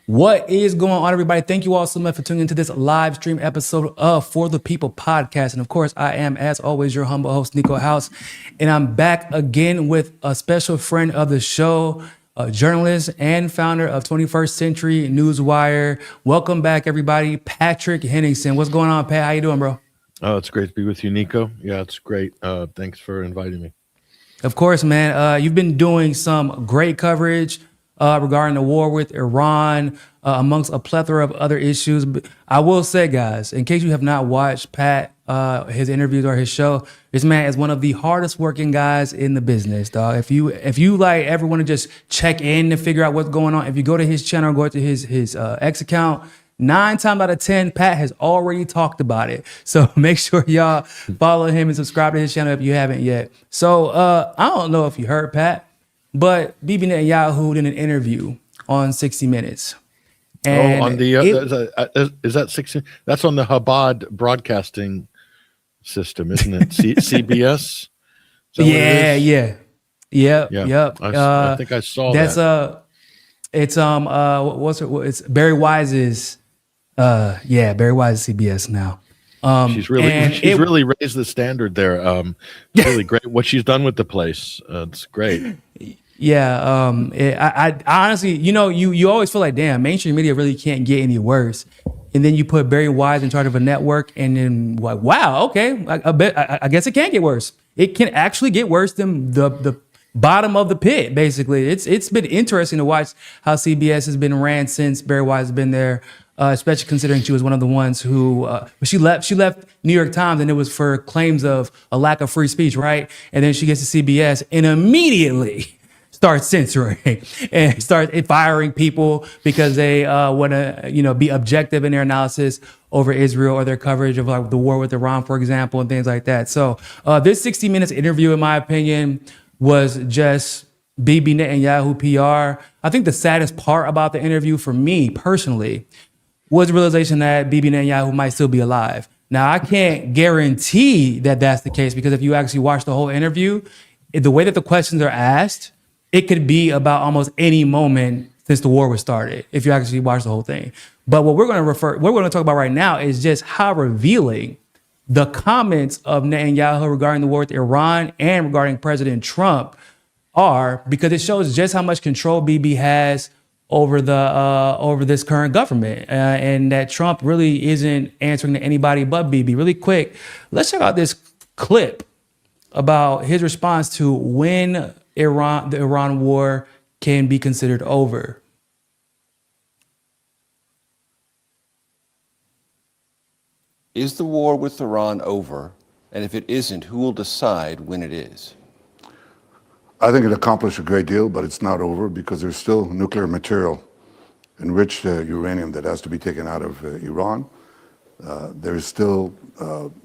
What is going on, everybody? Thank you all so much for tuning into this live stream episode of For the People podcast. And of course, I am, as always, your humble host, Niko House. And I'm back again with a special friend of the show, a journalist and founder of 21st Century Newswire. Welcome back, everybody. Patrick Henningsen. What's going on, Pat? How you doing, bro? Oh, it's great to be with you, Niko. Yeah, it's great. Thanks for inviting me. Of course, man. You've been doing some great coverage regarding the war with Iran, amongst a plethora of other issues. But I will say, guys, in case you have not watched Pat, his interviews or his show, this man is one of the hardest working guys in the business, dog. If you like ever want to just check in to figure out what's going on, if you go to his channel, go to his X account, 9 times out of 10, Pat has already talked about it. So make sure y'all follow him and subscribe to his channel if you haven't yet. So I don't know if you heard, Pat, but Bibi Netanyahu did an interview on 60 Minutes. And on the is that 60? That's on the Chabad broadcasting system, isn't it? CBS. Yeah. I think I saw that. It's Barry Wise's. Barry Wise is CBS now. She's really raised the standard there. Really great what she's done with the place. It's great. Yeah. I honestly, you always feel like, damn, mainstream media really can't get any worse. And then you put Barry Wise in charge of a network, and then like, wow, okay, I guess it can get worse. It can actually get worse than the bottom of the pit. Basically, it's been interesting to watch how CBS has been ran since Barry Wise has been there. Especially considering she was one of the ones who she left New York Times, and it was for claims of a lack of free speech, right? And then she gets to CBS and immediately starts censoring and starts firing people because they want to, be objective in their analysis over Israel or their coverage of like the war with Iran, for example, and things like that. So this 60 Minutes interview, in my opinion, was just Bibi Netanyahu PR. I think the saddest part about the interview for me personally was the realization that Bibi Netanyahu might still be alive. Now, I can't guarantee that that's the case, because if you actually watch the whole interview, the way that the questions are asked, it could be about almost any moment since the war was started, if you actually watch the whole thing. But what we're going to talk about right now is just how revealing the comments of Netanyahu regarding the war with Iran and regarding President Trump are, because it shows just how much control Bibi has over this current government, and that Trump really isn't answering to anybody but Bibi. Really quick, let's check out this clip about his response to when the Iran war can be considered over. Is the war with Iran over? And if it isn't, who will decide when it is? I think it accomplished a great deal, but it's not over, because there's still nuclear material, enriched uranium, that has to be taken out of Iran. There's still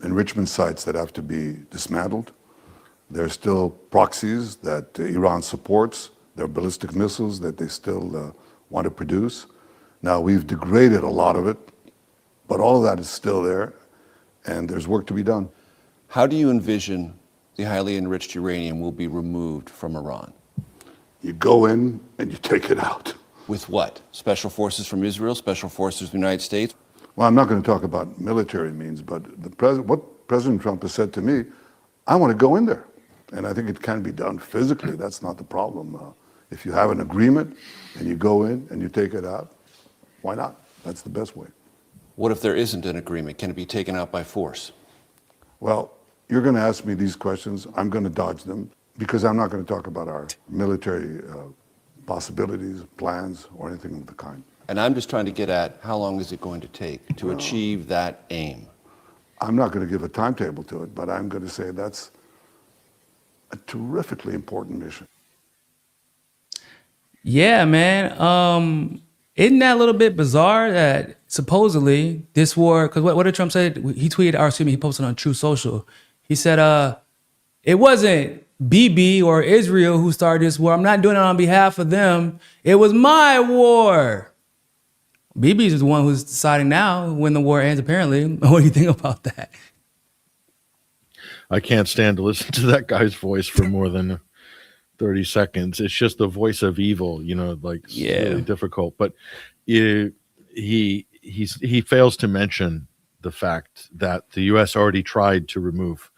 enrichment sites that have to be dismantled. There's still proxies that Iran supports. There are ballistic missiles that they still want to produce. Now, we've degraded a lot of it, but all of that is still there, and there's work to be done. How do you envision the highly enriched uranium will be removed from Iran? You go in and you take it out. With what? Special forces from Israel? Special forces from the United States? Well, I'm not going to talk about military means, but what President Trump has said to me, I want to go in there. And I think it can be done physically. That's not the problem. If you have an agreement and you go in and you take it out, why not? That's the best way. What if there isn't an agreement? Can it be taken out by force? Well, you're going to ask me these questions. I'm going to dodge them, because I'm not going to talk about our military possibilities, plans, or anything of the kind. And I'm just trying to get at, how long is it going to take to achieve that aim? I'm not going to give a timetable to it, but I'm going to say that's a terrifically important mission. Yeah, man. Isn't that a little bit bizarre that supposedly this war, because what did Trump say? He tweeted, or excuse me, he posted on True Social. He said, it wasn't Bibi or Israel who started this war. I'm not doing it on behalf of them. It was my war. Bibi is the one who's deciding now when the war ends, apparently. What do you think about that? I can't stand to listen to that guy's voice for more than 30 seconds. It's just the voice of evil, like it's really difficult. But he fails to mention the fact that the U.S. already tried to remove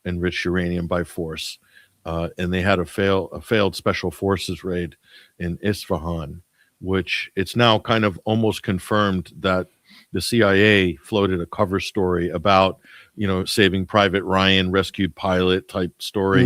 enriched uranium by force, and they had a failed special forces raid in Isfahan, which it's now kind of almost confirmed that the CIA floated a cover story about, Saving Private Ryan, rescued pilot type story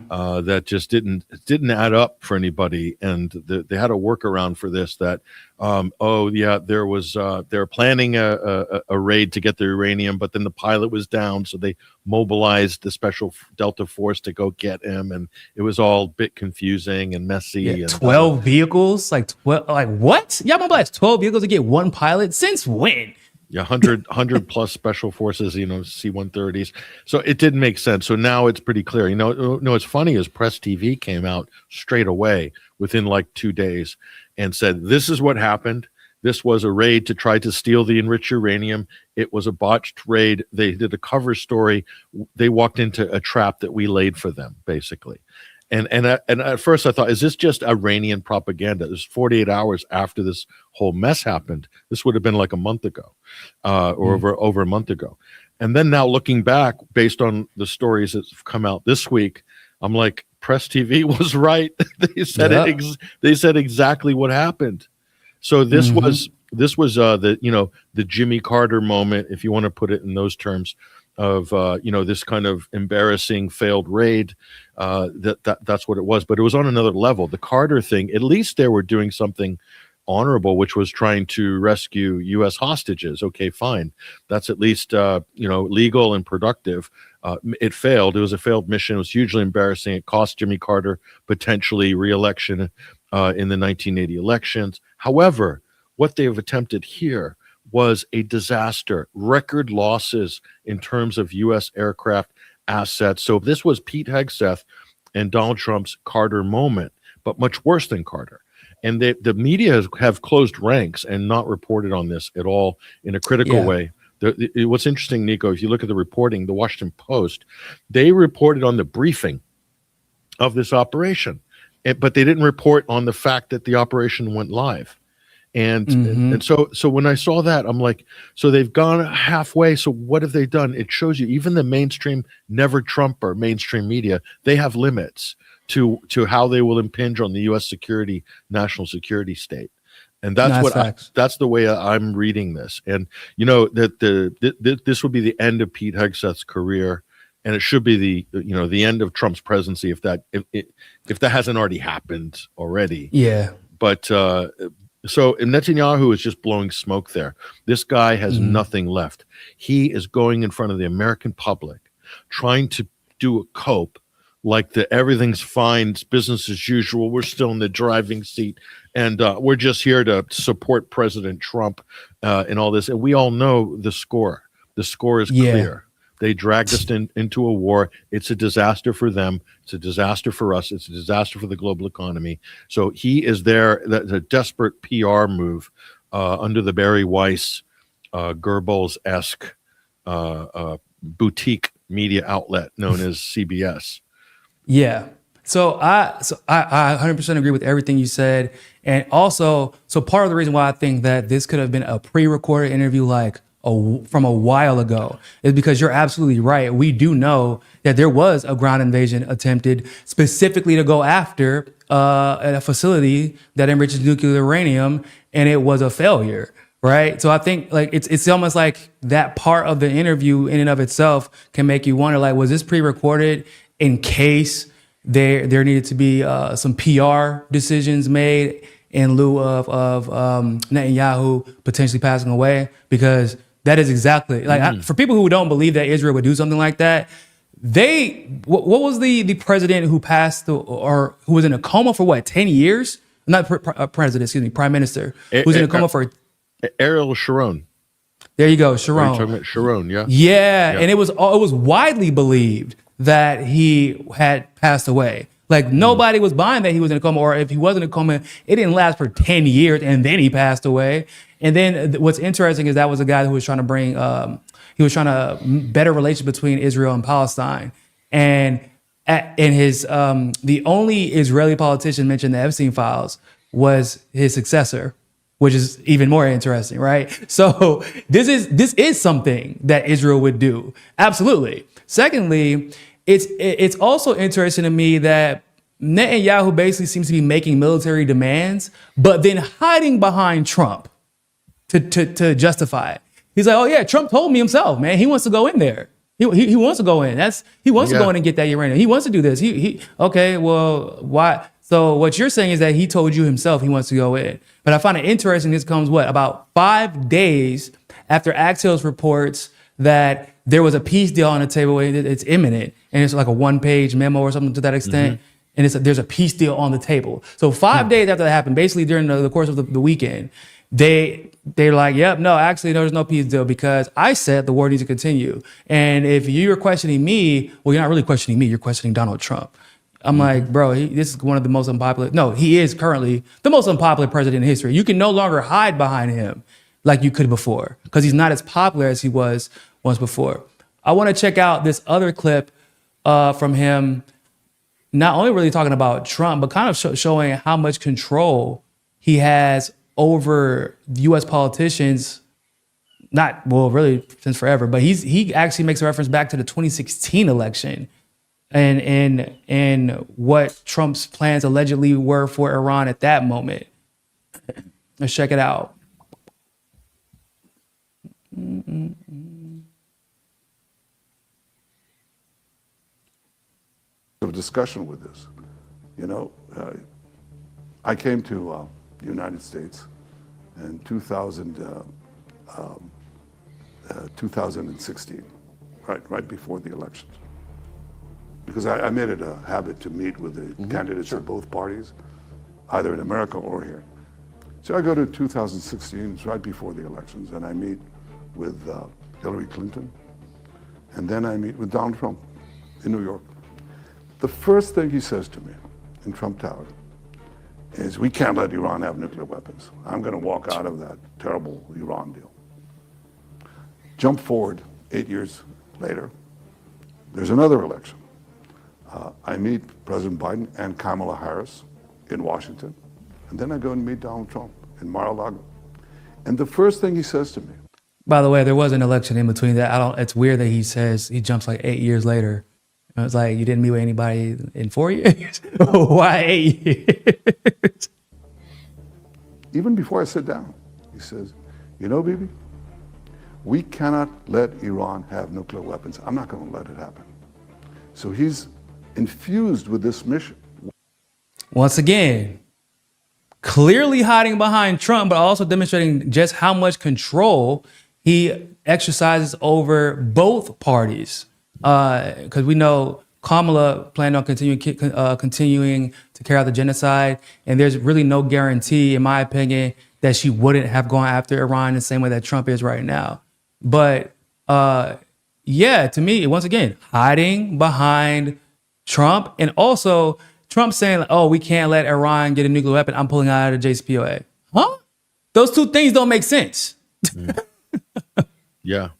that just didn't add up for anybody. And they had a workaround for this that, there was, they're planning a raid to get the uranium, but then the pilot was down. So they mobilized the special Delta Force to go get him. And it was all a bit confusing and messy. Yeah, and 12 vehicles? Like what? Y'all mobilized 12 vehicles to get one pilot? Since when? Yeah, 100 plus special forces, C-130s. So it didn't make sense. So now it's pretty clear. What's funny is Press TV came out straight away within like 2 days and said, this is what happened. This was a raid to try to steal the enriched uranium. It was a botched raid. They did a cover story. They walked into a trap that we laid for them, basically. And at first I thought, is this just Iranian propaganda? It was 48 hours after this whole mess happened. This would have been like a month ago, or over a month ago. And then now looking back, based on the stories that have come out this week, I'm like, Press TV was right. They said they said exactly what happened. So this was the Jimmy Carter moment, if you want to put it in those terms, of this kind of embarrassing failed raid. That's what it was, but it was on another level. The Carter thing, at least they were doing something honorable, which was trying to rescue U.S. hostages. Okay, fine, that's at least legal and productive. It failed. It was a failed mission. It was hugely embarrassing. It cost Jimmy Carter potentially re-election in the 1980 elections. However, what they have attempted here was a disaster, record losses in terms of U.S. aircraft assets. So this was Pete Hegseth and Donald Trump's Carter moment, but much worse than Carter. And the media have closed ranks and not reported on this at all in a critical way. What's interesting, Niko, if you look at the reporting, the Washington Post, they reported on the briefing of this operation, but they didn't report on the fact that the operation went live. And so when I saw that, I'm like, so they've gone halfway. So what have they done? It shows you even the mainstream never Trumper mainstream media, they have limits to how they will impinge on the U.S. security, national security state. And that's that's the way I'm reading this. And that this would be the end of Pete Hegseth's career, and it should be the end of Trump's presidency if that hasn't already happened already. Yeah. But so Netanyahu is just blowing smoke there. This guy has nothing left. He is going in front of the American public, trying to do a cope like everything's fine, it's business as usual. We're still in the driving seat, and we're just here to support President Trump and all this. And we all know the score. The score is clear. They dragged us into a war. It's a disaster for them. It's a disaster for us. It's a disaster for the global economy. So he is there. That's a desperate PR move under the Barry Weiss, Goebbels-esque boutique media outlet known as CBS. Yeah. So I 100% agree with everything you said. And also, so part of the reason why I think that this could have been a pre-recorded interview from a while ago is because you're absolutely right. We do know that there was a ground invasion attempted specifically to go after a facility that enriches nuclear uranium, and it was a failure, right? So I think it's almost like that part of the interview in and of itself can make you wonder, was this pre-recorded in case there needed to be some PR decisions made in lieu of Netanyahu potentially passing away? Because that is exactly for people who don't believe that Israel would do something like that. What was the president who passed or who was in a coma for 10 years? Not president, excuse me, prime minister who's in a coma for Ariel Sharon. There you go, Sharon. Are you talking about Sharon? Yeah, and it was widely believed that he had passed away. Nobody was buying that he was in a coma, or if he wasn't in a coma, it didn't last for 10 years and then he passed away. And then what's interesting is that was a guy who was trying to better relations between Israel and Palestine. And in his the only Israeli politician mentioned in the Epstein files was his successor, which is even more interesting, right? So this is something that Israel would do. Absolutely. Secondly, it's also interesting to me that Netanyahu basically seems to be making military demands, but then hiding behind Trump to justify it. He's like, oh yeah, Trump told me himself, man. He wants to go in there. He wants to go in. He wants to go in and get that uranium. He wants to do this. Okay, well, why? So what you're saying is that he told you himself he wants to go in. But I find it interesting. This comes about 5 days after Axios reports that there was a peace deal on the table. It's imminent, and it's like a 1-page memo or something to that extent. And there's a peace deal on the table. So 5 days after that happened, basically during the course of the weekend, they're like, yep, no, actually, there's no peace deal because I said the war needs to continue. And if you're questioning me, well, you're not really questioning me. You're questioning Donald Trump. I'm like, bro, this is one of the most unpopular. No, he is currently the most unpopular president in history. You can no longer hide behind him like you could before because he's not as popular as he was once before. I want to check out this other clip from him, not only really talking about Trump, but kind of showing how much control he has over U.S. politicians, really since forever, but he actually makes a reference back to the 2016 election and what Trump's plans allegedly were for Iran at that moment. Let's check it out. Of discussion with this, I came to the United States in 2016, right before the elections, because I made it a habit to meet with the candidates of both parties, either in America or here. So I go to 2016, it's right before the elections, and I meet with Hillary Clinton, and then I meet with Donald Trump in New York. The first thing he says to me in Trump Tower is, we can't let Iran have nuclear weapons. I'm going to walk out of that terrible Iran deal. Jump forward 8 years later, there's another election. I meet President Biden and Kamala Harris in Washington, and then I go and meet Donald Trump in Mar-a-Lago. And the first thing he says to me. By the way, there was an election in between that. It's weird that he says he jumps like 8 years later. I was like, you didn't meet with anybody in 4 years? Why 8 years? Even before I sit down, he says, Bibi, we cannot let Iran have nuclear weapons. I'm not going to let it happen. So he's infused with this mission. Once again, clearly hiding behind Trump, but also demonstrating just how much control he exercises over both parties. Because we know Kamala planned on continuing to carry out the genocide, and there's really no guarantee, in my opinion, that she wouldn't have gone after Iran the same way that Trump is right now. But yeah, to me, once again, hiding behind Trump, and also Trump saying, "Oh, we can't let Iran get a nuclear weapon. I'm pulling out of the JCPOA." Huh? Those two things don't make sense. Yeah,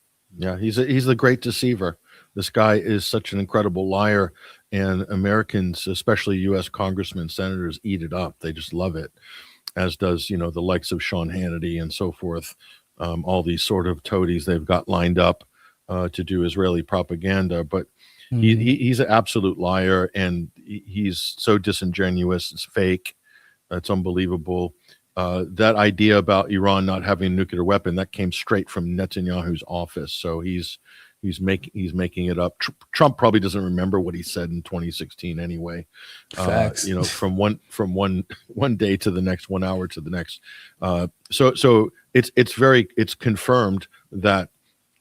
he's the great deceiver. This guy is such an incredible liar, and Americans, especially U.S. congressmen, senators, eat it up. They just love it, as does, the likes of Sean Hannity and so forth. All these sort of toadies they've got lined up to do Israeli propaganda. But he's an absolute liar, and he's so disingenuous. It's fake. It's unbelievable. That idea about Iran not having a nuclear weapon, that came straight from Netanyahu's office. So he's making it up. Trump probably doesn't remember what he said in 2016 anyway. Facts. From one day to the next, 1 hour to the next. So it's confirmed that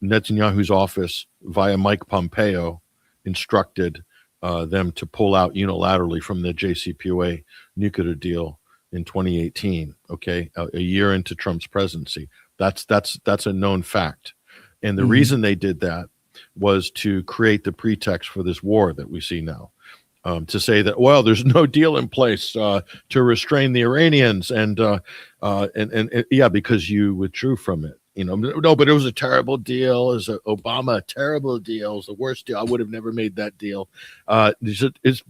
Netanyahu's office via Mike Pompeo instructed them to pull out unilaterally from the JCPOA nuclear deal in 2018. Okay, a year into Trump's presidency. That's a known fact. And the reason they did that was to create the pretext for this war that we see now, to say that, well, there's no deal in place to restrain the Iranians, and yeah, because you withdrew from it. no, but it was a terrible deal. It was Obama, a terrible deal. It was the worst deal. I would have never made that deal. It's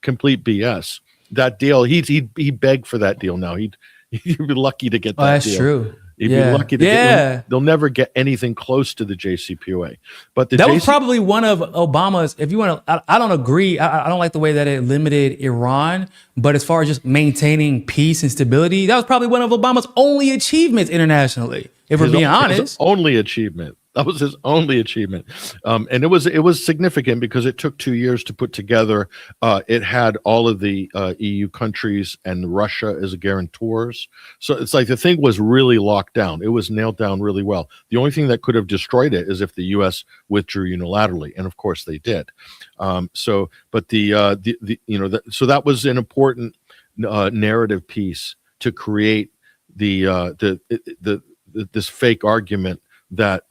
complete BS. That deal, he begged for that deal now. He'd be lucky to get that that's deal. true. He'd be lucky to get. They'll never get anything close to the JCPOA. But that was probably one of Obama's. If you want to, I don't agree. I don't like the way that it limited Iran. But as far as just maintaining peace and stability, that was probably one of Obama's only achievements internationally. If we're being honest, his only achievement. That was his only achievement, and it was significant because it took 2 years to put together. It had all of the EU countries and Russia as guarantors, so it's like the thing was really locked down. It was nailed down really well. The only thing that could have destroyed it is if the U.S. withdrew unilaterally, and of course they did. So that was an important narrative piece to create this fake argument that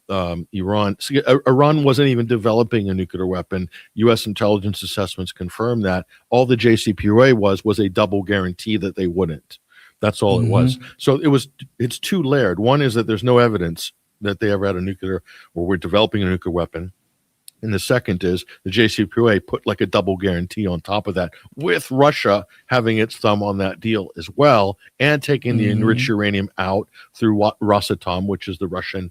Iran wasn't even developing a nuclear weapon. U.S. intelligence assessments confirmed that. All the JCPOA was a double guarantee that they wouldn't. That's all it was. So it's two layered. One is that there's no evidence that they ever had a nuclear or were developing a nuclear weapon. And the second is the JCPOA put like a double guarantee on top of that, with Russia having its thumb on that deal as well, and taking the enriched uranium out through Rosatom, which is the Russian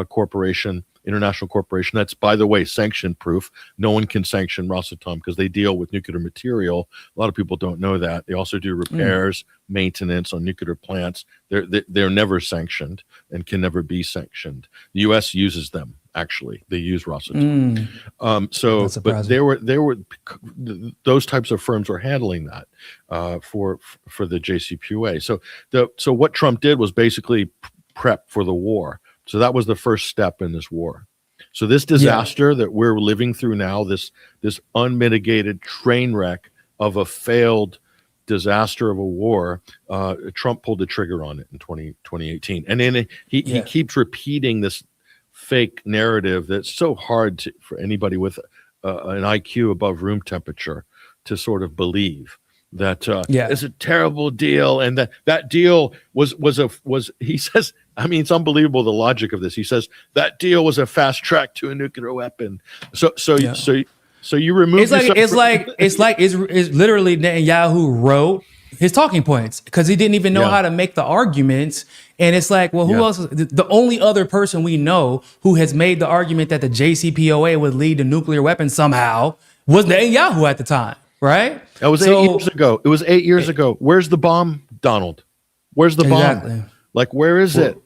corporation, international corporation. That's, by the way, sanction proof. No one can sanction Rosatom because they deal with nuclear material. A lot of people don't know that. They also do repairs, maintenance on nuclear plants. They're never sanctioned and can never be sanctioned. The U.S. uses them. Actually, they use Rosatom. But they were those types of firms were handling that for the JCPOA. So what Trump did was basically prep for the war. So that was the first step in this war. So this disaster that we're living through now, this unmitigated train wreck of a failed disaster of a war, Trump pulled the trigger on it in 2018, and then he keeps repeating this fake narrative that's so hard for anybody with an IQ above room temperature to sort of believe that it's a terrible deal, and that deal was he says, I mean, it's unbelievable the logic of this. He says that deal was a fast track to a nuclear weapon. So you remove it's literally Netanyahu wrote his talking points because he didn't even know how to make the arguments. And it's like, well, who else? The only other person we know who has made the argument that the JCPOA would lead to nuclear weapons somehow was Netanyahu at the time, right? That was 8 years ago. It was 8 years ago. Where's the bomb, Donald? Where's the bomb? Like, where is it?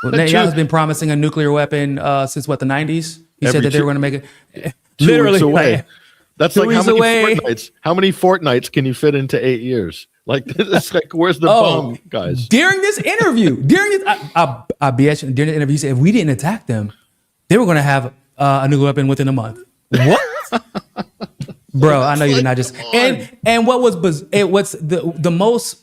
Well, Netanyahu's been promising a nuclear weapon since what, the 90s? He said that they were going to make it literally 2 weeks away. That's like how many fortnights? How many fortnights can you fit into 8 years? Like, it's like, where's the bomb, guys? During this interview, during the interview, he said if we didn't attack them, they were going to have a nuclear weapon within a month. What? Bro, I know you did not just. And what's the most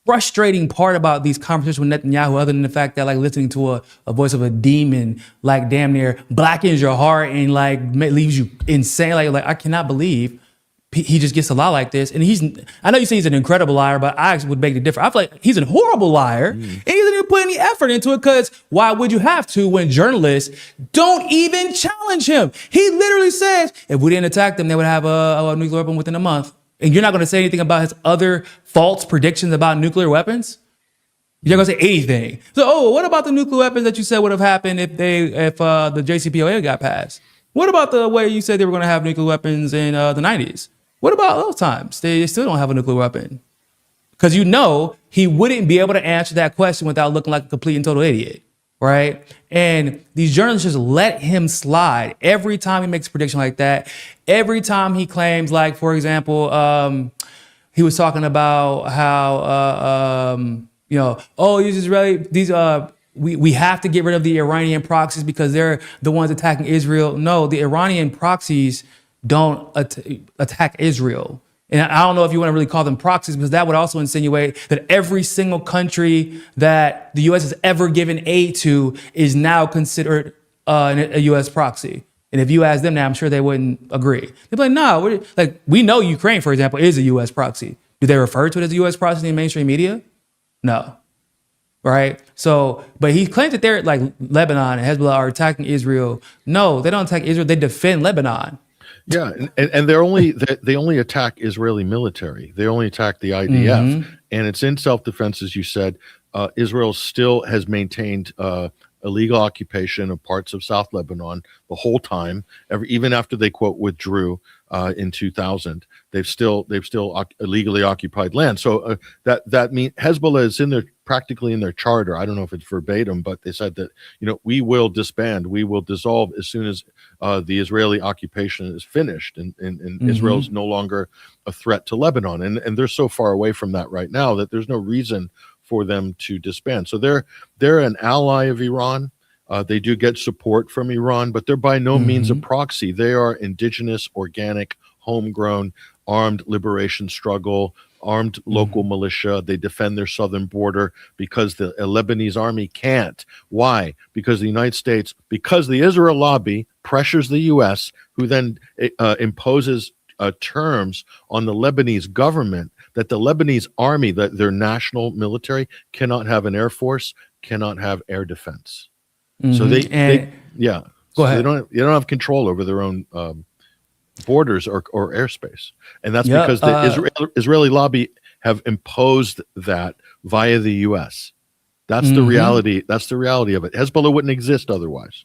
frustrating part about these conversations with Netanyahu, other than the fact that like listening to a voice of a demon, like damn near blackens your heart and like leaves you insane. Like I cannot believe he just gets to lie like this. And I know you say he's an incredible liar, but I actually would beg to differ. I feel like he's a horrible liar and he doesn't even put any effort into it, because why would you have to when journalists don't even challenge him? He literally says, if we didn't attack them, they would have a nuclear weapon within a month. And you're not going to say anything about his other false predictions about nuclear weapons? You're not going to say anything. So, what about the nuclear weapons that you said would have happened if the JCPOA got passed? What about the way you said they were going to have nuclear weapons in the 90s? What about those times? They still don't have a nuclear weapon. Because he wouldn't be able to answer that question without looking like a complete and total idiot, right? And these journalists just let him slide every time he makes a prediction like that. Every time he claims, like, for example, he was talking about how, we have to get rid of the Iranian proxies because they're the ones attacking Israel. No, the Iranian proxies don't attack Israel. And I don't know if you want to really call them proxies, because that would also insinuate that every single country that the U.S. has ever given aid to is now considered a U.S. proxy. And if you ask them now, I'm sure they wouldn't agree. They'd be like, no, we know Ukraine, for example, is a U.S. proxy. Do they refer to it as a U.S. proxy in mainstream media? No. right? So, but he claims that they're like Lebanon and Hezbollah are attacking Israel. No, they don't attack Israel. They defend Lebanon. Yeah, and they only attack Israeli military. They only attack the IDF, and it's in self-defense, as you said. Israel still has maintained illegal occupation of parts of South Lebanon the whole time. Even after they quote withdrew in 2000, they've still illegally occupied land. So that means Hezbollah is practically in their charter. I don't know if it's verbatim, but they said that we will disband, we will dissolve as soon as the Israeli occupation is finished, and Israel's no longer a threat to Lebanon. And they're so far away from that right now that there's no reason for them to disband. So they're an ally of Iran. They do get support from Iran, but they're by no means a proxy. They are indigenous, organic, homegrown, armed liberation struggle, armed local militia. They defend their southern border because the Lebanese army can't. Why? Because the United States, because the Israel lobby pressures the U.S., who then imposes terms on the Lebanese government that the Lebanese army, that their national military, cannot have an air force, cannot have air defense. So they Go ahead. They don't have control over their own borders or airspace, and that's because the Israeli lobby have imposed that via the U.S. That's the reality. That's the reality of it. Hezbollah wouldn't exist otherwise.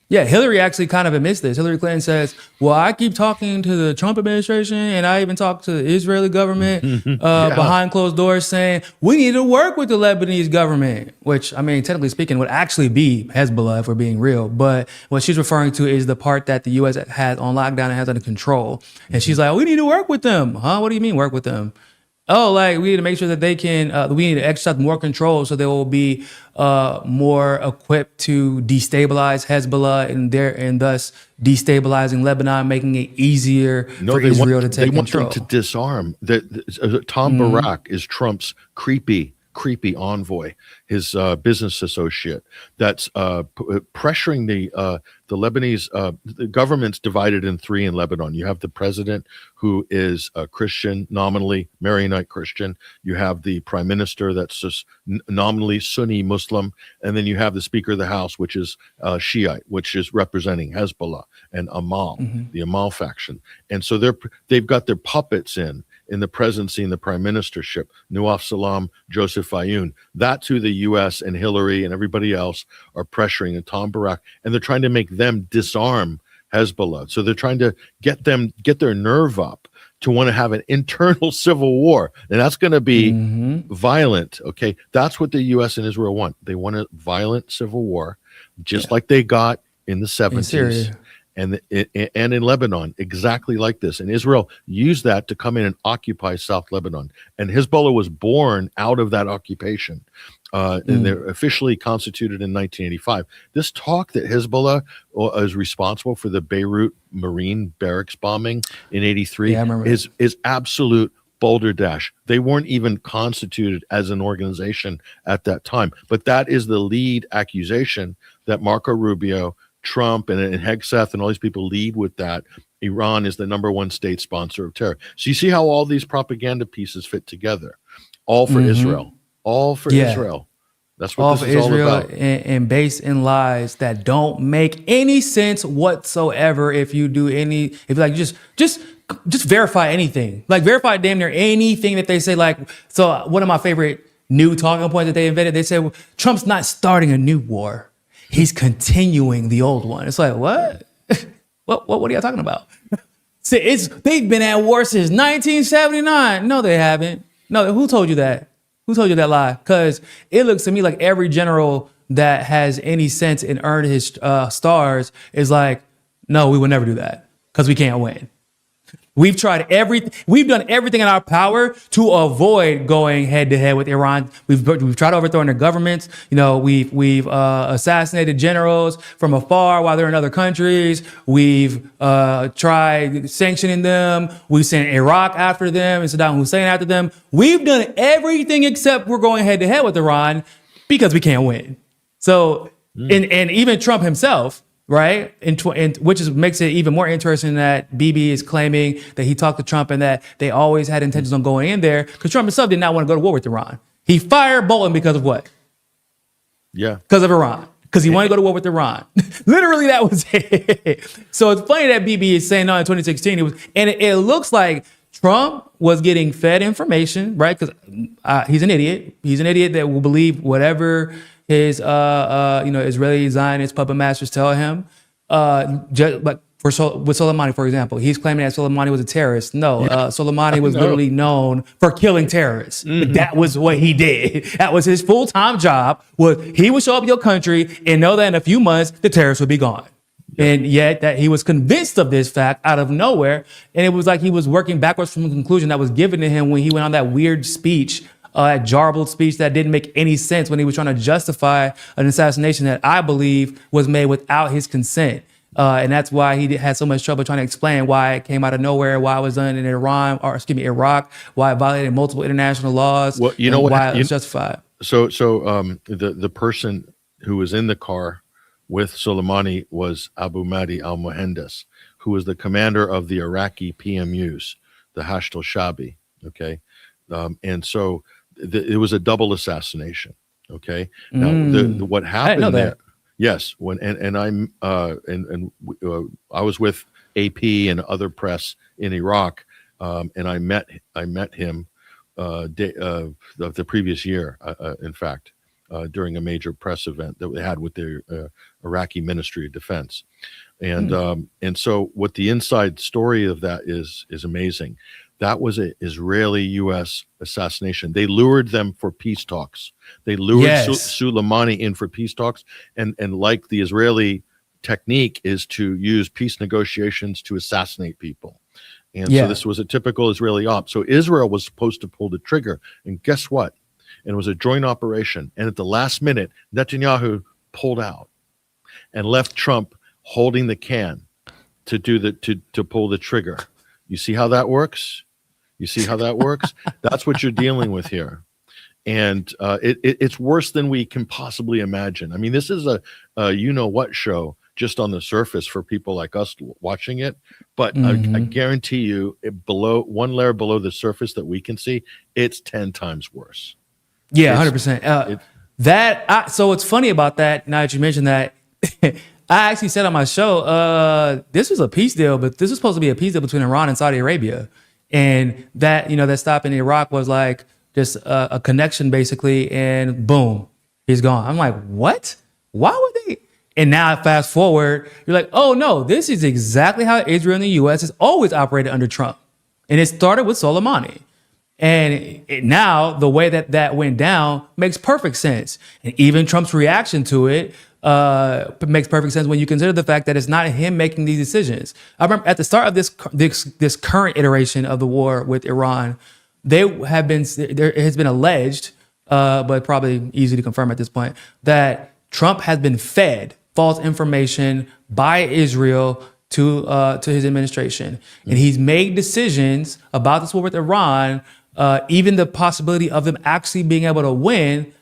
Yeah, Hillary actually kind of admits this. Hillary Clinton says, well, I keep talking to the Trump administration, and I even talk to the Israeli government behind closed doors saying, we need to work with the Lebanese government, which, I mean, technically speaking, would actually be Hezbollah if we're being real. But what she's referring to is the part that the U.S. has on lockdown and has under control. And she's like, we need to work with them. Huh? What do you mean work with them? Oh, like we need to make sure that they can, we need to exercise more control so they will be more equipped to destabilize Hezbollah and thus destabilizing Lebanon, making it easier for Israel to take control. They want them to disarm. Tom Barak is Trump's creepy envoy, his business associate, that's pressuring the Lebanese. The government's divided in three in Lebanon. You have the president, who is a Christian, nominally Maronite Christian. You have the prime minister, that's just nominally Sunni Muslim, and then you have the Speaker of the House, which is Shiite, which is representing Hezbollah and Amal, the Amal faction. And so they've got their puppets in the presidency and the prime ministership, Nawaf Salam, Joseph Ayoun. That's who the U.S. and Hillary and everybody else are pressuring, and Tom Barak, and they're trying to make them disarm Hezbollah. So they're trying to get their nerve up to want to have an internal civil war, and that's going to be violent. Okay, that's what the U.S. and Israel want. They want a violent civil war, just like they got in the 70s. And in Lebanon, exactly like this. And Israel used that to come in and occupy South Lebanon. And Hezbollah was born out of that occupation. And they're officially constituted in 1985. This talk that Hezbollah is responsible for the Beirut Marine barracks bombing in 83 is absolute balderdash. They weren't even constituted as an organization at that time. But that is the lead accusation that Marco Rubio, Trump, and Hegseth and all these people lead with, that Iran is the number one state sponsor of terror. So you see how all these propaganda pieces fit together, all for Israel, all for Israel. That's what this is all about. And based in lies that don't make any sense whatsoever. If you like, just verify anything, like verify damn near anything that they say. Like, so one of my favorite new talking points that they invented, they said, well, Trump's not starting a new war. He's continuing the old one. It's like, what? What are y'all talking about? See, they've been at war since 1979. No, they haven't. No, who told you that? Who told you that lie? Because it looks to me like every general that has any sense and earned his stars is like, no, we will never do that because we can't win. We've tried we've done everything in our power to avoid going head to head with Iran. We've tried overthrowing their governments. We've assassinated generals from afar while they're in other countries. We've tried sanctioning them. We've sent Iraq after them and Saddam Hussein after them. We've done everything except we're going head to head with Iran because we can't win. So, and even Trump himself, right? Which makes it even more interesting that Bibi is claiming that he talked to Trump and that they always had intentions on going in there, because Trump himself did not want to go to war with Iran. He fired Bolton because of what? Yeah. Because of Iran. Because he wanted to go to war with Iran. Literally, that was it. So it's funny that BB is saying no in 2016. It looks like Trump was getting fed information, right? Because he's an idiot. He's an idiot that will believe whatever his Israeli Zionist puppet masters tell him. But with Soleimani, for example, he's claiming that Soleimani was a terrorist. No, Soleimani was literally known for killing terrorists. That was what he did. That was his full-time job. He would show up your country and know that in a few months the terrorists would be gone. And yet that he was convinced of this fact out of nowhere. And it was like he was working backwards from the conclusion that was given to him when he went on that weird speech, that jarbled speech that didn't make any sense when he was trying to justify an assassination that I believe was made without his consent. And that's why he had so much trouble trying to explain why it came out of nowhere, why it was done in Iraq, why it violated multiple international laws, well, you know what, why it was justified. So the person who was in the car with Soleimani was Abu Mahdi al-Mohandes, who was the commander of the Iraqi PMUs, the Hashd al-Shabi. Okay, and so it was a double assassination. Okay, now what happened there? Yes, I was with AP and other press in Iraq, and I met him the previous year, in fact, during a major press event that we had with the Iraqi Ministry of Defense, and so what the inside story of that is amazing. That was an Israeli-U.S. assassination. They lured them for peace talks. They lured Soleimani in for peace talks, and like the Israeli technique is to use peace negotiations to assassinate people. And so this was a typical Israeli op. So Israel was supposed to pull the trigger, and guess what? And it was a joint operation. And at the last minute, Netanyahu pulled out and left Trump holding the can to pull the trigger. You see how that works? You see how that works? That's what you're dealing with here. And it's worse than we can possibly imagine. I mean, this is a you-know-what show just on the surface for people like us watching it. But I guarantee you, below one layer below the surface that we can see, it's 10 times worse. Yeah, 100%. So what's funny about that, now that you mentioned that, I actually said on my show, this was a peace deal, but this was supposed to be a peace deal between Iran and Saudi Arabia. And that, that stop in Iraq was like just a connection basically, and boom, he's gone. I'm like, what? Why would they? And now fast forward, you're like, oh no, this is exactly how Israel and the U.S. has always operated under Trump. And it started with Soleimani. And now the way that went down makes perfect sense. And even Trump's reaction to it makes perfect sense when you consider the fact that it's not him making these decisions. I remember at the start of this current iteration of the war with Iran, there has been alleged, but probably easy to confirm at this point, that Trump has been fed false information by Israel to his administration. And he's made decisions about this war with Iran, even the possibility of them actually being able to win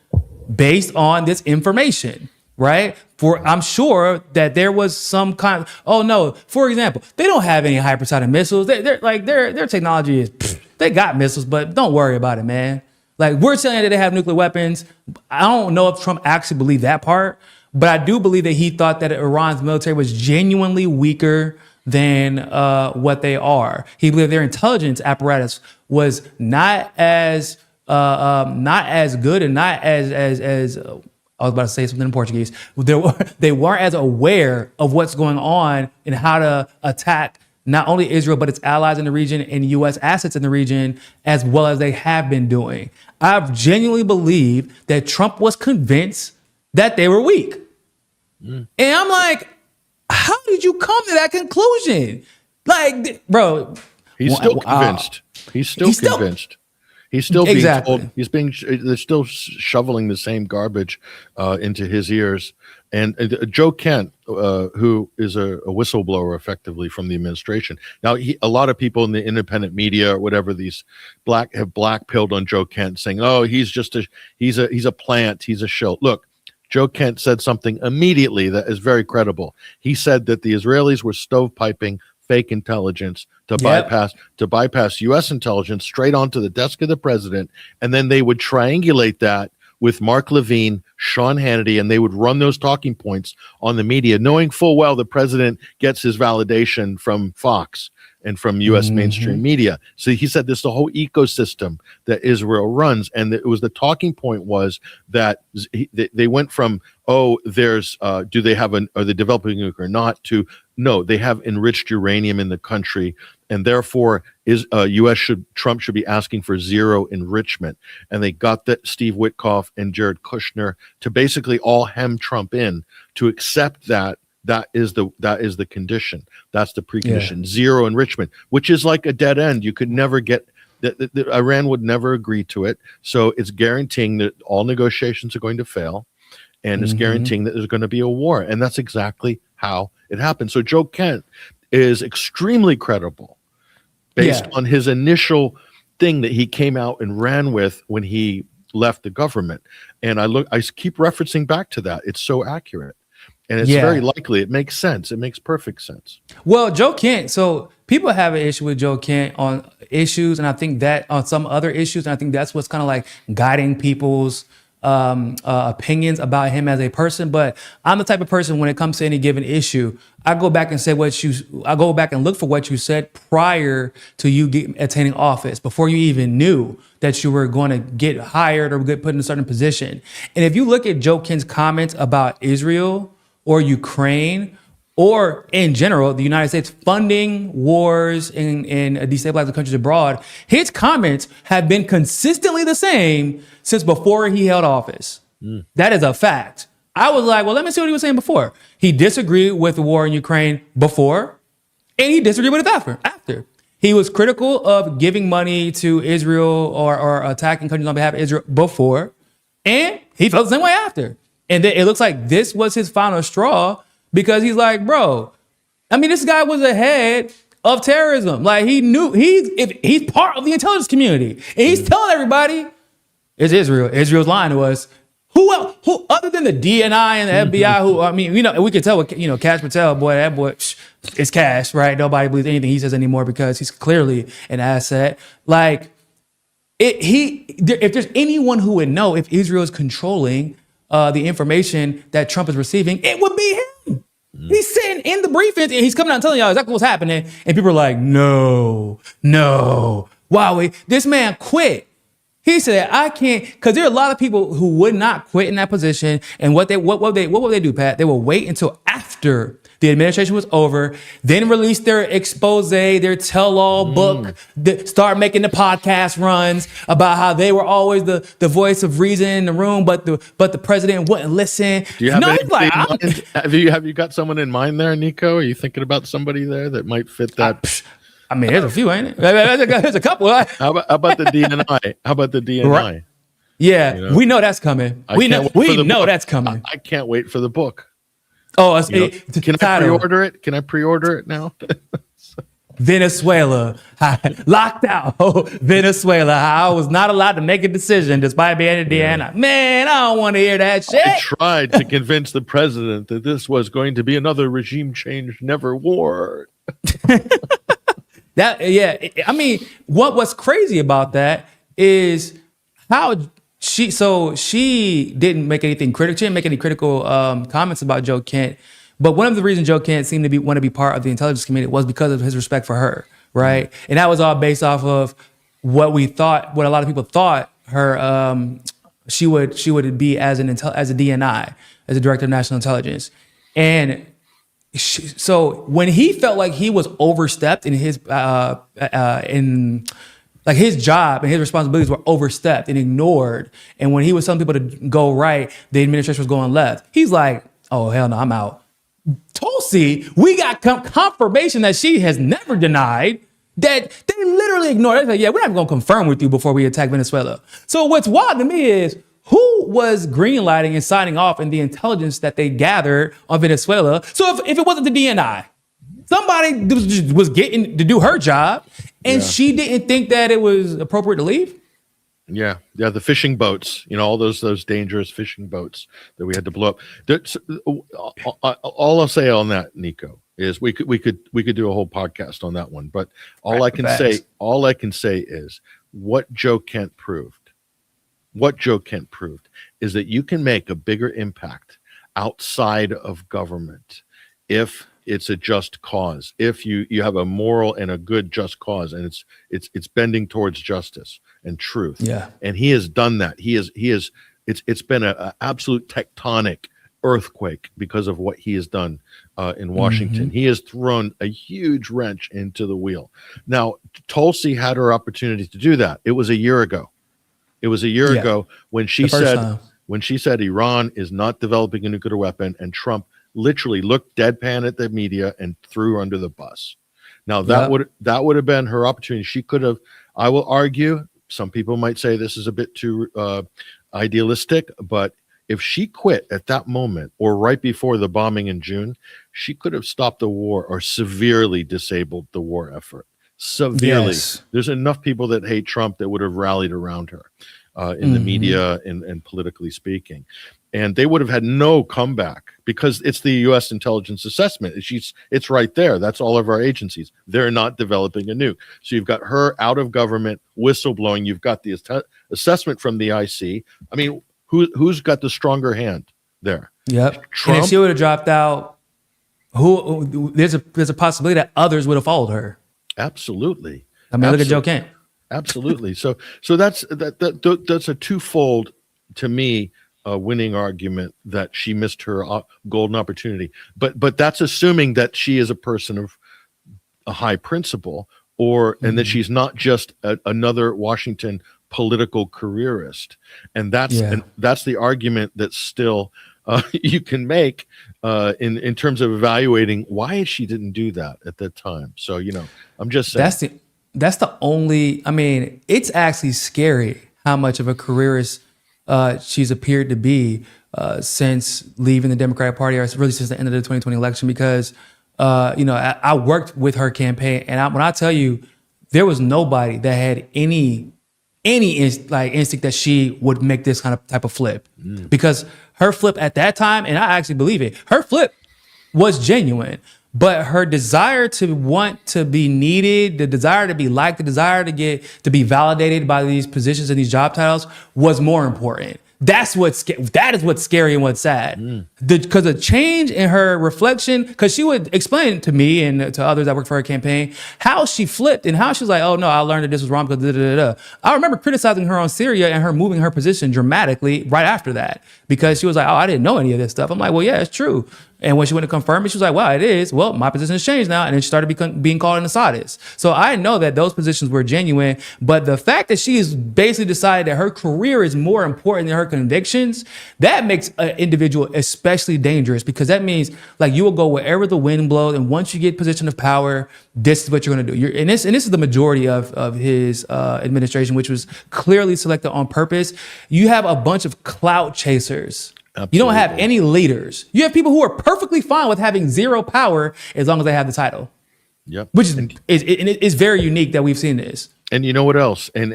based on this information. Right? I'm sure that there was some kind of, oh no, for example, they don't have any hypersonic missiles. Their technology is, they got missiles, but don't worry about it, man. Like, we're telling you that they have nuclear weapons. I don't know if Trump actually believed that part, but I do believe that he thought that Iran's military was genuinely weaker than what they are. He believed their intelligence apparatus was not as good and not as I was about to say something in Portuguese. They weren't as aware of what's going on and how to attack not only Israel, but its allies in the region and U.S. assets in the region, as well as they have been doing. I genuinely believe that Trump was convinced that they were weak. And I'm like, how did you come to that conclusion? Like, bro. He's still convinced. He's still convinced. He's still being told. They're still shoveling the same garbage into his ears. And Joe Kent, who is a whistleblower effectively from the administration. Now, a lot of people in the independent media or whatever have black-pilled on Joe Kent, saying, "Oh, he's a plant, he's a shill." Look, Joe Kent said something immediately that is very credible. He said that the Israelis were stovepiping fake intelligence to bypass U.S. intelligence straight onto the desk of the president, and then they would triangulate that with Mark Levine, Sean Hannity, and they would run those talking points on the media, knowing full well the president gets his validation from Fox and from U.S. mainstream media. So he said this is the whole ecosystem that Israel runs, and it was the talking point was that they went from there's do they have are they developing nuclear or not, to no, they have enriched uranium in the country, and therefore Trump should be asking for zero enrichment. And they got that Steve Witkoff and Jared Kushner to basically all hem Trump in to accept that. That is the condition. That's the precondition. Zero enrichment, which is like a dead end. You could never get that. Iran would never agree to it. So it's guaranteeing that all negotiations are going to fail, and it's guaranteeing that there's going to be a war. And that's exactly how it happened. So Joe Kent is extremely credible based on his initial thing that he came out and ran with when he left the government. And I keep referencing back to that. It's so accurate. And it's very likely. It makes sense. It makes perfect sense. Well, Joe Kent, so people have an issue with Joe Kent on issues, and I think that on some other issues, and I think that's what's kind of like guiding people's opinions about him as a person. But I'm the type of person, when it comes to any given issue, I go back and I go back and look for what you said prior to you attaining office, before you even knew that you were going to get hired or get put in a certain position. And if you look at Joe Kent's comments about Israel or Ukraine, or in general, the United States funding wars in destabilizing countries abroad, his comments have been consistently the same since before he held office. That is a fact. I was like, well, let me see what he was saying before. He disagreed with the war in Ukraine before, and he disagreed with it after. He was critical of giving money to Israel or attacking countries on behalf of Israel before, and he felt the same way after. And then it looks like this was his final straw, because he's like, bro, I mean, this guy was ahead of terrorism. Like, he knew he's part of the intelligence community, and he's telling everybody it's Israel. Israel's lying to us. Who other than the DNI and the FBI? Who, I mean, we could tell, Cash Patel, that boy is Cash, right? Nobody believes anything he says anymore because he's clearly an asset. Like, if there's anyone who would know if Israel is controlling the information that Trump is receiving, it would be him. He's sitting in the briefings and he's coming out and telling y'all exactly what's happening. And people are like, no. Wow, this man quit. He said, I can't, because there are a lot of people who would not quit in that position. And what would they do, Pat? They will wait until after the administration was over, then release their expose, their tell-all book, start making the podcast runs about how they were always the voice of reason in the room, but the president wouldn't listen. Do you have have you got someone in mind there, Niko? Are you thinking about somebody there that might fit that? I mean, there's a few, ain't it? There's a couple. How about the DNI? How about the DNI? Right. Yeah, we know that's coming. We know that's coming. I can't wait for the book. Oh, can I pre-order it? Can I pre-order it now? Venezuela, locked out. Venezuela, I was not allowed to make a decision despite being a DNI. Man, I don't want to hear that shit. I tried to convince the president that this was going to be another regime change, never war. I mean, what's crazy about that is how she didn't make anything critical. She didn't make any critical comments about Joe Kent. But one of the reasons Joe Kent seemed to want to be part of the intelligence community was because of his respect for her, right? And that was all based off of what a lot of people thought she would be as a DNI, as a director of national intelligence. And so when he felt like he was overstepped in his like his job and his responsibilities were overstepped and ignored, and when he was telling people to go right, the administration was going left, he's like, oh, hell no, I'm out. Tulsi, we got confirmation that she has never denied that they literally ignored it. Like, yeah, we're not going to confirm with you before we attack Venezuela. So what's wild to me is who was greenlighting and signing off in the intelligence that they gathered on Venezuela. So if it wasn't the DNI, somebody was getting to do her job, and she didn't think that it was appropriate to leave. Yeah, the fishing boats, all those dangerous fishing boats that we had to blow up. All I'll say on that, Niko, is we could do a whole podcast on that one. But all I can say is what Joe Kent proved is that you can make a bigger impact outside of government if it's a just cause, if you have a moral and a good just cause, and it's bending towards justice and truth. Yeah. And he has done that. It's been an absolute tectonic earthquake because of what he has done in Washington. He has thrown a huge wrench into the wheel. Now, Tulsi had her opportunity to do that. It was a year ago. It was a year ago when she said Iran is not developing a nuclear weapon, and Trump literally looked deadpan at the media and threw her under the bus. Now that would have been her opportunity. She could have, I will argue, some people might say this is a bit too idealistic, but if she quit at that moment or right before the bombing in June, she could have stopped the war or severely disabled the war effort. Severely. Yes. There's enough people that hate Trump that would have rallied around her in the media and politically speaking. And they would have had no comeback because it's the U.S. intelligence assessment. It's right there. That's all of our agencies. They're not developing a nuke. So you've got her out of government whistleblowing. You've got the assessment from the IC. I mean, who's got the stronger hand there? Yep. Trump? And if she would have dropped out, there's a possibility that others would have followed her. Absolutely. I mean, look at Joe Kent. Absolutely. So that's a twofold, to me, winning argument that she missed her golden opportunity. But that's assuming that she is a person of a high principle, and that she's not just another Washington political careerist. And that's the argument that still you can make in terms of evaluating why she didn't do that at that time. So, I'm just saying. That's the only, I mean, it's actually scary how much of a careerist she's appeared to be since leaving the Democratic Party, or really since the end of the 2020 election, because, I worked with her campaign, and when I tell you, there was nobody that had any instinct that she would make this kind of type of flip, because her flip at that time, and I actually believe it, her flip was genuine. But her desire to want to be needed, the desire to be liked, the desire to be validated by these positions and these job titles was more important. That is what's scary and what's sad. Because the change in her reflection, because she would explain to me and to others that worked for her campaign how she flipped and how she was like, oh no, I learned that this was wrong because da-da-da-da. I remember criticizing her on Syria and her moving her position dramatically right after that, because she was like, oh, I didn't know any of this stuff. I'm like, well, yeah, it's true. And when she went to confirm it, she was like, wow, it is. Well, my position has changed now. And then she started being called an Assadist. So I know that those positions were genuine. But the fact that she has basically decided that her career is more important than her convictions, that makes an individual especially dangerous, because that means like you will go wherever the wind blows. And once you get position of power, this is what you're going to do. And this is the majority of his administration, which was clearly selected on purpose. You have a bunch of clout chasers. Absolutely. You don't have any leaders. You have people who are perfectly fine with having zero power as long as they have the title. Yep. Which is very unique that we've seen this. And you know what else? And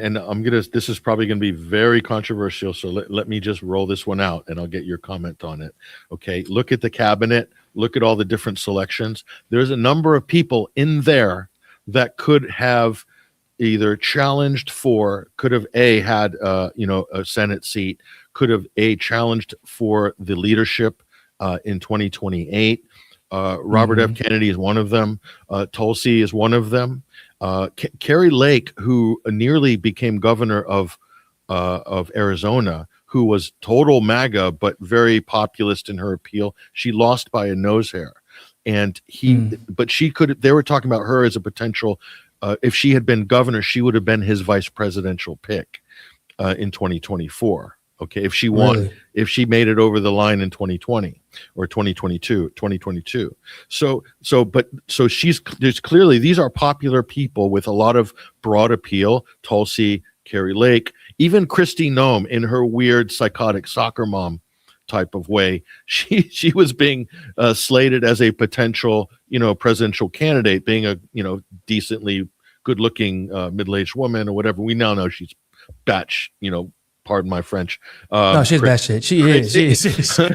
this is probably gonna be very controversial. So let me just roll this one out and I'll get your comment on it. Okay. Look at the cabinet, look at all the different selections. There's a number of people in there that could have either challenged could have had a Senate seat, could have challenged for the leadership in 2028. Robert F. Kennedy is one of them. Tulsi is one of them. Carrie Lake, who nearly became governor of Arizona, who was total MAGA but very populist in her appeal. She lost by a nose hair, and but she could. They were talking about her as a potential. If she had been governor, she would have been his vice presidential pick in 2024. Okay, if she won, really? If she made it over the line in 2020 or 2022. So there's clearly, these are popular people with a lot of broad appeal. Tulsi, Carrie Lake, even Kristi Noem in her weird psychotic soccer mom type of way. She was being slated as a potential, presidential candidate, being a, decently good looking middle-aged woman or whatever. We now know she's batch, pardon my French. No, she's bad shit. She is. She is. So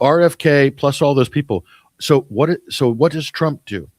RFK plus all those people. So what does Trump do?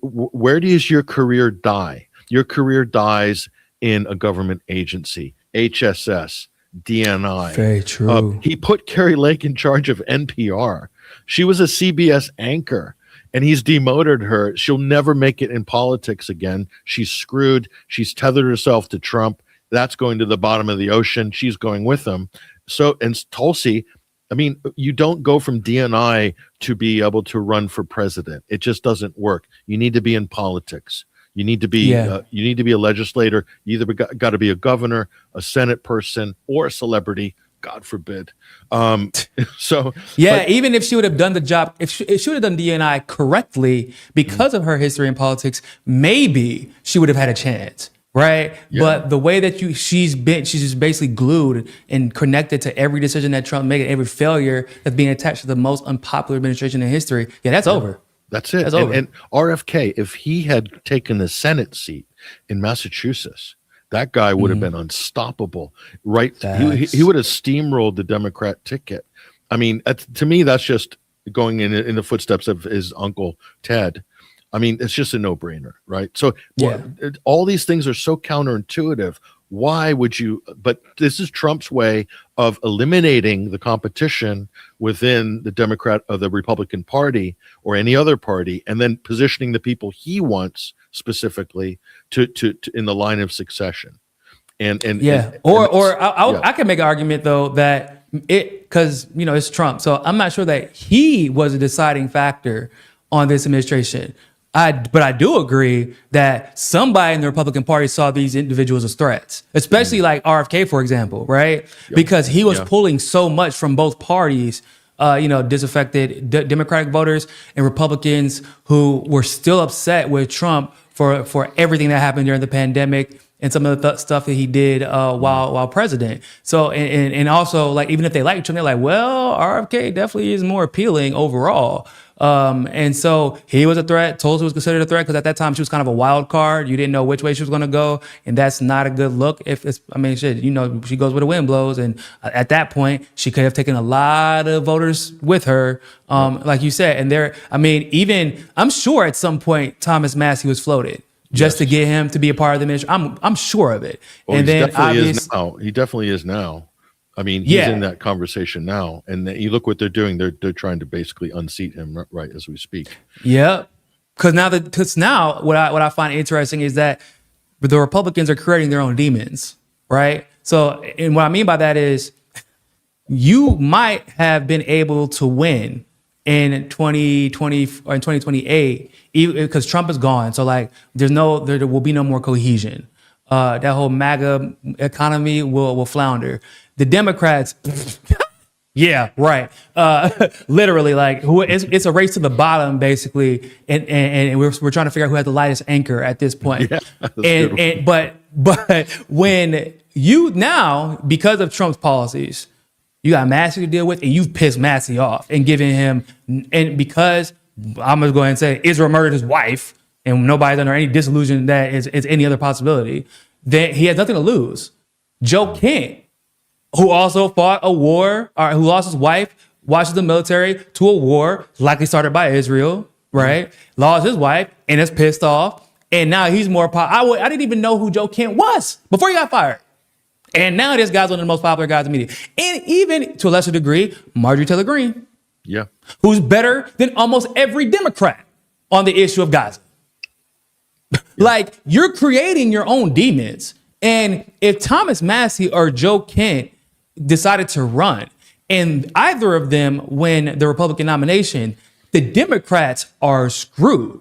Where does your career die? Your career dies in a government agency, HSS, DNI. Very true. He put Carrie Lake in charge of NPR. She was a CBS anchor, and he's demoted her. She'll never make it in politics again. She's screwed. She's tethered herself to Trump. That's going to the bottom of the ocean. She's going with him. So, and Tulsi, I mean, you don't go from DNI to be able to run for president. It just doesn't work. You need to be in politics. You need to be you need to be a legislator. You either got to be a governor, a Senate person, or a celebrity. God forbid. Even if she would have done the job, if she would have done DNI correctly because of her history in politics, maybe she would have had a chance. Right. Yeah. But the way that she's just basically glued and connected to every decision that Trump made, every failure that's being attached to the most unpopular administration in history. Yeah, that's over. That's it. And RFK, if he had taken the Senate seat in Massachusetts, that guy would have been unstoppable. Right. He would have steamrolled the Democrat ticket. I mean, to me, that's just going in the footsteps of his uncle Ted. I mean, it's just a no-brainer, right? So all these things are so counterintuitive. Why would you? But this is Trump's way of eliminating the competition within the Republican Party or any other party, and then positioning the people he wants specifically to in the line of succession. I can make an argument though that because it's Trump, so I'm not sure that he was a deciding factor on this administration. But I do agree that somebody in the Republican Party saw these individuals as threats, especially like RFK, for example, right? Yep. Because he was pulling so much from both parties, disaffected Democratic voters and Republicans who were still upset with Trump for everything that happened during the pandemic and some of the stuff that he did while president. So, and also, like, even if they like Trump, they're like, well, RFK definitely is more appealing overall. And so he was a threat. Tulsi was considered a threat because at that time she was kind of a wild card. You didn't know which way she was going to go, and that's not a good look. She goes where the wind blows, and at that point she could have taken a lot of voters with her, like you said. And I'm sure at some point Thomas Massie was floated just to get him to be a part of the administration. I'm sure of it. Well, and then he definitely is now. I mean, he's in that conversation now, and you look what they're doing. They're trying to basically unseat him right as we speak. Yeah, because now what I find interesting is that the Republicans are creating their own demons, right? So, and what I mean by that is, you might have been able to win in 2020 or in 2028 because Trump is gone. So, like, there will be no more cohesion. That whole MAGA economy will flounder. The Democrats, yeah, right. Literally, like, it's a race to the bottom, basically, and we're trying to figure out who has the lightest anchor at this point. Yeah, but when you now, because of Trump's policies, you got Massey to deal with, and you've pissed Massey off and given him, and because I'm gonna go ahead and say Israel murdered his wife, and nobody's under any disillusion that it's any other possibility, then he has nothing to lose. Joe Kent, who also fought a war, or who lost his wife, watched the military to a war likely started by Israel, right? Lost his wife and is pissed off. And now he's more I didn't even know who Joe Kent was before he got fired. And now this guy's one of the most popular guys in media. And even to a lesser degree, Marjorie Taylor Greene. Yeah. Who's better than almost every Democrat on the issue of Gaza. Like, you're creating your own demons. And if Thomas Massie or Joe Kent decided to run, and either of them win the Republican nomination, the Democrats are screwed.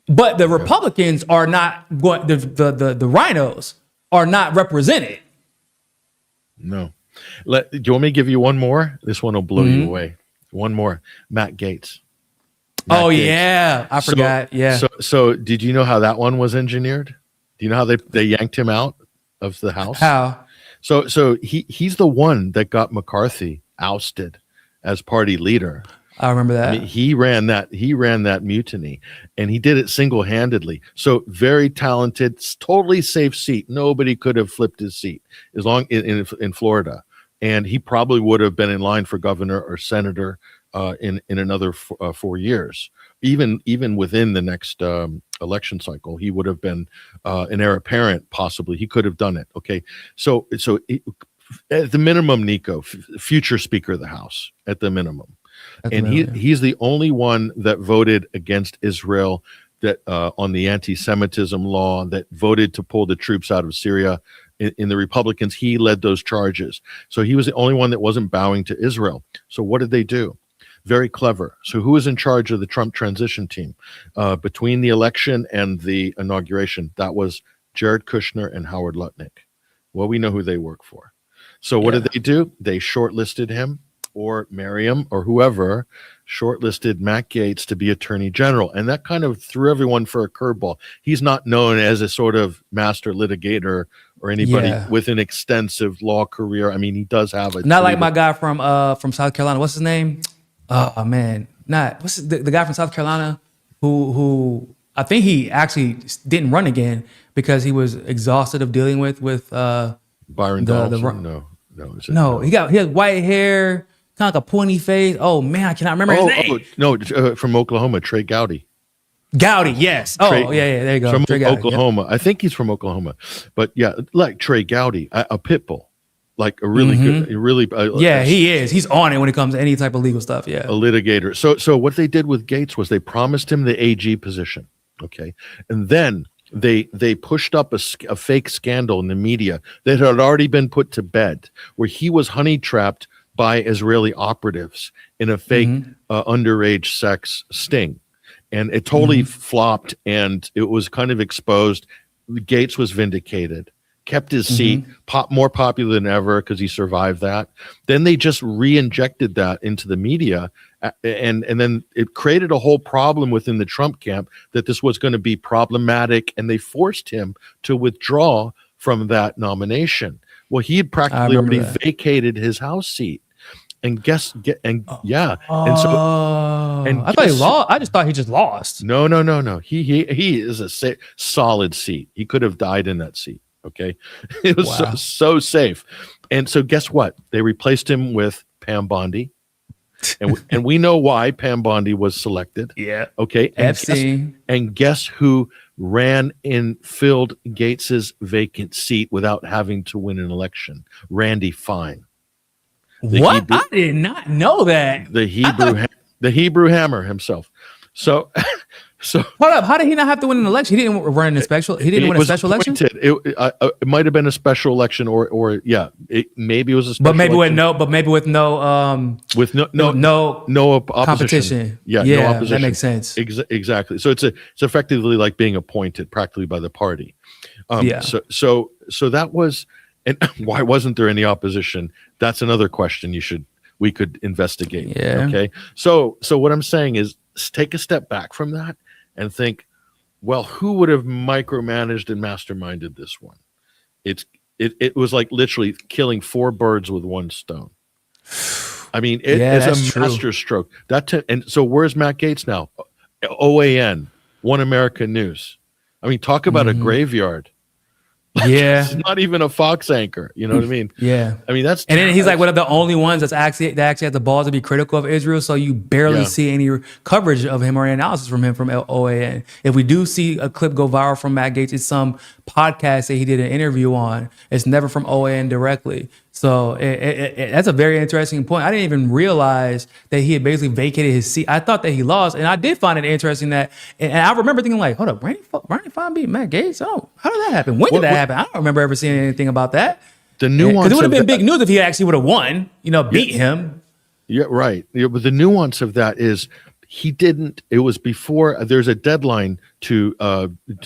But the Republicans are not going, the rhinos are not represented. No. Do you want me to give you one more? This one will blow you away. One more. Matt Gaetz. Matt Gaetz. Yeah. I forgot. So did you know how that one was engineered? Do you know how they yanked him out of the House? How? So he's the one that got McCarthy ousted as party leader. I remember that. I mean, he ran that mutiny, and he did it single-handedly. So very talented, totally safe seat. Nobody could have flipped his seat as long in Florida, and he probably would have been in line for governor or senator in another 4 years. Even within the next election cycle, he would have been an heir apparent. Possibly, he could have done it. Okay, so At the minimum, Nico, future Speaker of the House, at the minimum. And he's the only one that voted against Israel, that on the anti-Semitism law, that voted to pull the troops out of Syria. In the Republicans, he led those charges. So he was the only one that wasn't bowing to Israel. So what did they do? Very clever. So who was in charge of the Trump transition team between the election and the inauguration? That was Jared Kushner and Howard Lutnick. Well, we know who they work for. So what did they do? They shortlisted him, or Merriam or whoever shortlisted Matt Gaetz to be Attorney General. And that kind of threw everyone for a curveball. He's not known as a sort of master litigator or anybody with an extensive law career. I mean, he does have a not like my guy from South Carolina. What's his name? Oh man, what's the guy from South Carolina who I think he actually didn't run again because he was exhausted of dealing with Byron Donaldson. No, he had white hair, kind of like a pointy face. Oh man, I cannot remember his name. From Oklahoma, Trey Gowdy. Gowdy, yes. There you go. From Trey Oklahoma. I think he's from Oklahoma. But yeah, like Trey Gowdy, a pit bull. Like a really good, he is. He's on it when it comes to any type of legal stuff. Yeah, a litigator. So what they did with Gaetz was they promised him the AG position, okay, and then they pushed up a fake scandal in the media that had already been put to bed, where he was honey trapped by Israeli operatives in a fake underage sex sting, and it totally flopped, and it was kind of exposed. Gaetz was vindicated. Kept his seat, more popular than ever because he survived that. Then they just re-injected that into the media, and then it created a whole problem within the Trump camp that this was going to be problematic, and they forced him to withdraw from that nomination. Well, he had practically already vacated his House seat. And I thought he lost. I just thought he just lost. No. He is a solid seat. He could have died in that seat. Okay. It was so safe. And so guess what? They replaced him with Pam Bondi. And we know why Pam Bondi was selected. Yeah. Okay. And guess who ran and filled Gates's vacant seat without having to win an election? Randy Fine. I did not know that. The Hebrew Hammer himself. So hold up. How did he not have to win an election? He didn't run a special. He didn't win a special election. It might have been a special election, or maybe it was a special. But maybe election. with no opposition. Competition. No opposition. That makes sense. Exactly. So it's effectively like being appointed practically by the party. So that was, and why wasn't there any opposition? That's another question we could investigate. Yeah. Okay. So what I'm saying is, take a step back from that and think, well, who would have micromanaged and masterminded this one? It was like literally killing 4 birds with one stone. I mean, it's a master stroke. And so where's Matt Gaetz now? OAN, One America News. I mean, talk about a graveyard. Yeah, it's not even a Fox anchor. You know what I mean? Yeah. I mean, that's, and then he's like one of the only ones that actually has the balls to be critical of Israel. So you barely see any coverage of him or any analysis from him from OAN. If we do see a clip go viral from Matt Gaetz, it's some podcast that he did an interview on. It's never from OAN directly. So that's a very interesting point. I didn't even realize that he had basically vacated his seat. I thought that he lost, and I did find it interesting that. And I remember thinking like, hold up, Randy Fine beat Matt Gaetz. Oh, how did that happen? When did that happen? I don't remember ever seeing anything about that. The nuance, because it would have been big news if he actually would have won. Beat him. Yeah, right. Yeah, but the nuance of that is he didn't. It was before there's a deadline to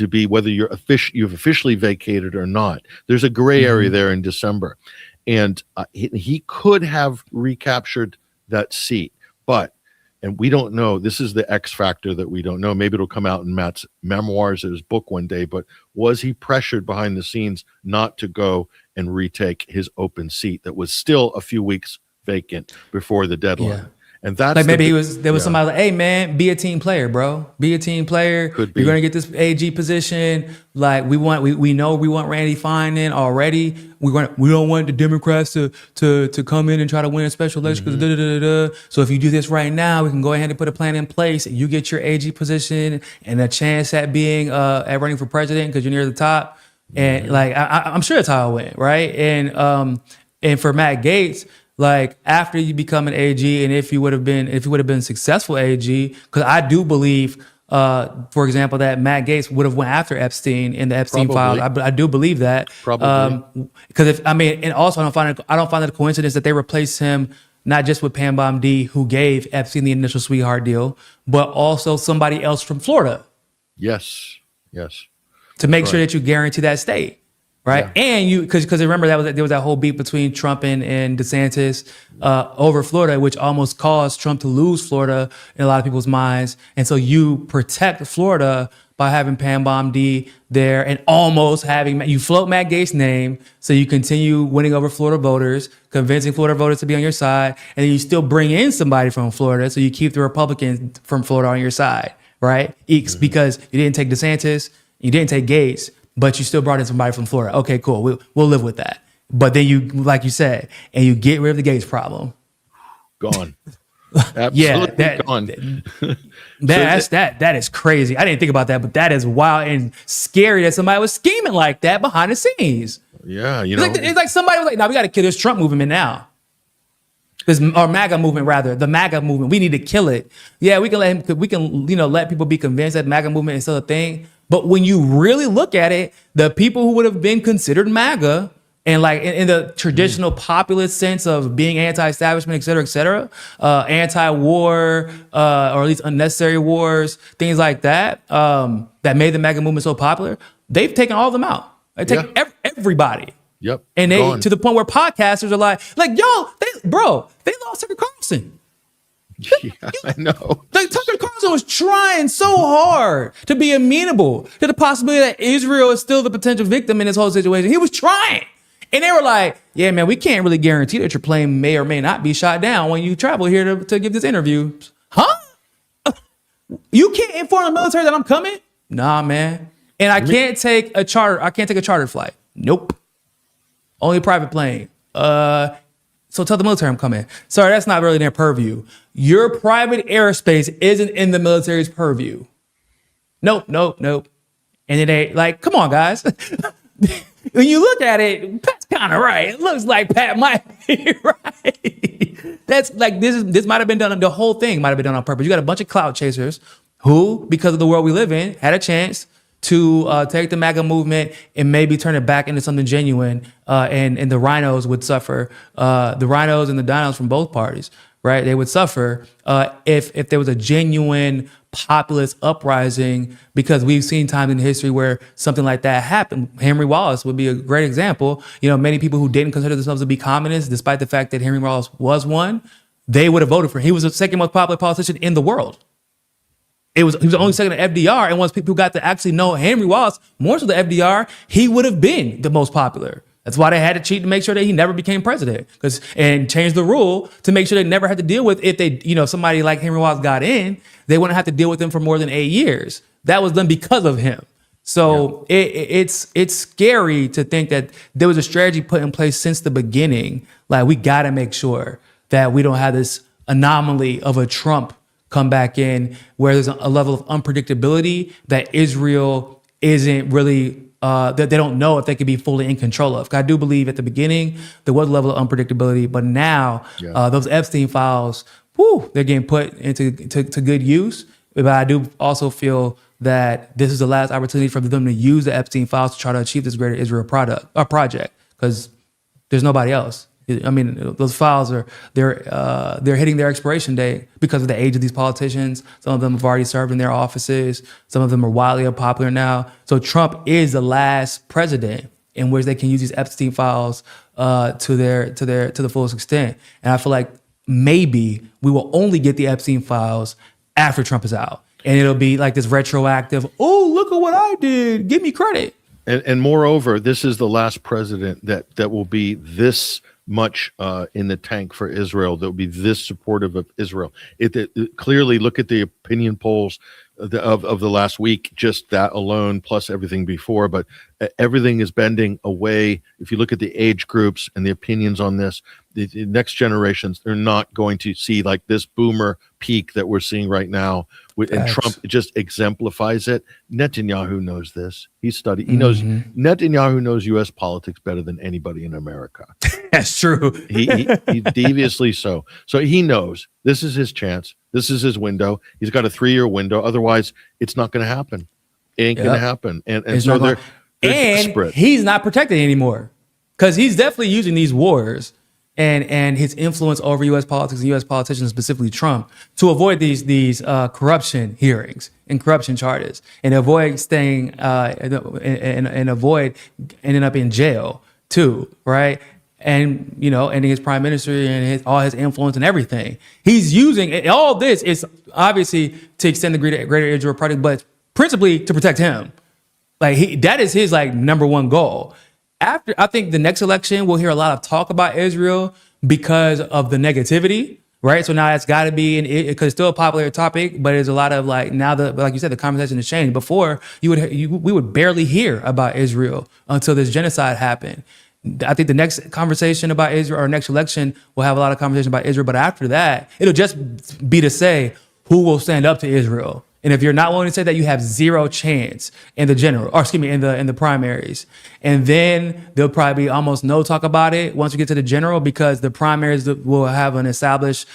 be whether you've officially vacated or not. There's a gray area there in December. And he could have recaptured that seat, and we don't know. This is the X factor that we don't know. Maybe it'll come out in Matt's memoirs, his book one day, but was he pressured behind the scenes not to go and retake his open seat that was still a few weeks vacant before the deadline? Yeah. And that's like maybe there was somebody like, hey man, be a team player, bro. Be a team player. You're gonna get this AG position. Like we know we want Randy Fine in already. We don't want the Democrats to come in and try to win a special election because So if you do this right now, we can go ahead and put a plan in place. You get your AG position and a chance at being at running for president because you're near the top. And like I'm sure that's how it went, right? And And for Matt Gaetz, like after you become an AG, and if you would have been successful AG, because I do believe, for example, that Matt Gaetz would have went after Epstein in the Epstein Probably. files. I do believe that. Probably. Because and also I don't find it a coincidence that they replaced him not just with Pam Bondi, who gave Epstein the initial sweetheart deal, but also somebody else from Florida Yes. to make sure that you guarantee that state. Right. Yeah. And because remember there was that whole beef between Trump and DeSantis over Florida, which almost caused Trump to lose Florida in a lot of people's minds. And so you protect Florida by having Pam Bondi there and almost you float Matt Gaetz' name. So you continue winning over Florida voters, convincing Florida voters to be on your side. And then you still bring in somebody from Florida. So you keep the Republicans from Florida on your side. Right. Because you didn't take DeSantis, you didn't take Gaetz, but you still brought in somebody from Florida. Okay, cool. We'll live with that. But then you, like you said, and you get rid of the Gaetz problem. Gone. Absolutely gone. That is crazy. I didn't think about that, but that is wild and scary that somebody was scheming like that behind the scenes. Yeah, It's like somebody was like, "No, we got to kill this Trump movement now." Or MAGA movement, rather, the MAGA movement. We need to kill it. Yeah, we can let people be convinced that MAGA movement is still a thing. But when you really look at it, the people who would have been considered MAGA and like in the traditional populist sense of being anti-establishment, et cetera, anti-war, or at least unnecessary wars, things like that, that made the MAGA movement so popular, they've taken all of them out. They take everybody. Yep. And they gone. to the point where podcasters are like, yo, they lost Tucker Carlson. Yeah, I know. Like Tucker Carlson was trying so hard to be amenable to the possibility that Israel is still the potential victim in this whole situation. He was trying. And they were like, yeah, man, we can't really guarantee that your plane may or may not be shot down when you travel here to give this interview. Huh? You can't inform the military that I'm coming? Nah, man. And I can't take a charter flight. Nope. Only a private plane. So tell the military I'm coming. Sorry, that's not really their purview. Your private airspace isn't in the military's purview. Nope. And it ain't like, come on, guys. When you look at it, Pat's kind of right. It looks like Pat might be right. That's like, this might have been done. The whole thing might have been done on purpose. You got a bunch of clout chasers who, because of the world we live in, had a chance to take the MAGA movement and maybe turn it back into something genuine, and the rhinos would suffer. The rhinos and the dinos from both parties, right? They would suffer if there was a genuine populist uprising, because we've seen times in history where something like that happened. Henry Wallace would be a great example. Many people who didn't consider themselves to be communists, despite the fact that Henry Wallace was one, they would have voted for him. He was the second most popular politician in the world. He was only second to FDR, and once people got to actually know Henry Wallace more so than FDR, he would have been the most popular. That's why they had to cheat to make sure that he never became president, and change the rule to make sure they never had to deal with, if they, somebody like Henry Wallace got in, they wouldn't have to deal with him for more than 8 years. That was done because of him. So it's scary to think that there was a strategy put in place since the beginning. Like, we got to make sure that we don't have this anomaly of a Trump come back in where there's a level of unpredictability that Israel isn't really, that they don't know if they could be fully in control of. I do believe at the beginning there was a level of unpredictability, but now those Epstein files, they're getting put into good use. But I do also feel that this is the last opportunity for them to use the Epstein files to try to achieve this greater Israel project, because there's nobody else. I mean, those files they're hitting their expiration date because of the age of these politicians. Some of them have already served in their offices. Some of them are wildly unpopular now. So Trump is the last president in which they can use these Epstein files to the fullest extent. And I feel like maybe we will only get the Epstein files after Trump is out, and it'll be like this retroactive. Oh, look at what I did. Give me credit. And moreover, this is the last president that will be this much in the tank for Israel, that will be this supportive of Israel. It clearly, look at the opinion polls of the last week, just that alone, plus everything before. But everything is bending away. If you look at the age groups and the opinions on this, the next generations, they're not going to see like this boomer peak that we're seeing right now. And Trump just exemplifies it. Netanyahu knows this. He studied. He knows. Netanyahu knows U.S. politics better than anybody in America. That's true. He deviously so. So he knows this is his chance. This is his window. He's got a 3-year window. Otherwise, it's not going to happen. It ain't going to happen. And so they're desperate. He's not protected anymore because he's definitely using these wars and his influence over U.S. politics and U.S. politicians, specifically Trump, to avoid these corruption hearings and corruption charges, and avoid staying and avoid ending up in jail too, right? And ending his prime minister and all his influence and everything. He's using all this is obviously to extend the Greater Israel Project, but principally to protect him. Like that is his number one goal. After, I think the next election, we'll hear a lot of talk about Israel because of the negativity, right? So now that's got to be, because it's still a popular topic, but there's a lot of now like you said, the conversation has changed. Before, we would barely hear about Israel until this genocide happened. I think the next conversation about Israel or next election will have a lot of conversation about Israel. But after that, it'll just be to say who will stand up to Israel. And if you're not willing to say that, you have zero chance in the in the primaries. And then there'll probably be almost no talk about it once you get to the general, because the primaries will have an established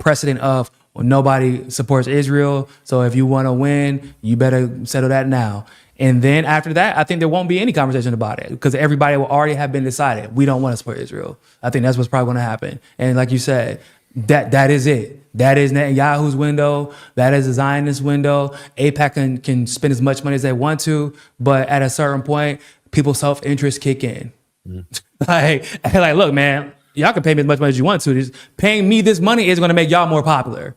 precedent of nobody supports Israel. So if you want to win, you better settle that now. And then after that, I think there won't be any conversation about it because everybody will already have been decided. We don't want to support Israel. I think that's what's probably going to happen. And like you said, that is it. That is Netanyahu's window. That is the Zionist window. AIPAC can spend as much money as they want to, but at a certain point, people's self-interest kick in. Like, look, man, y'all can pay me as much money as you want to. Just paying me this money is going to make y'all more popular.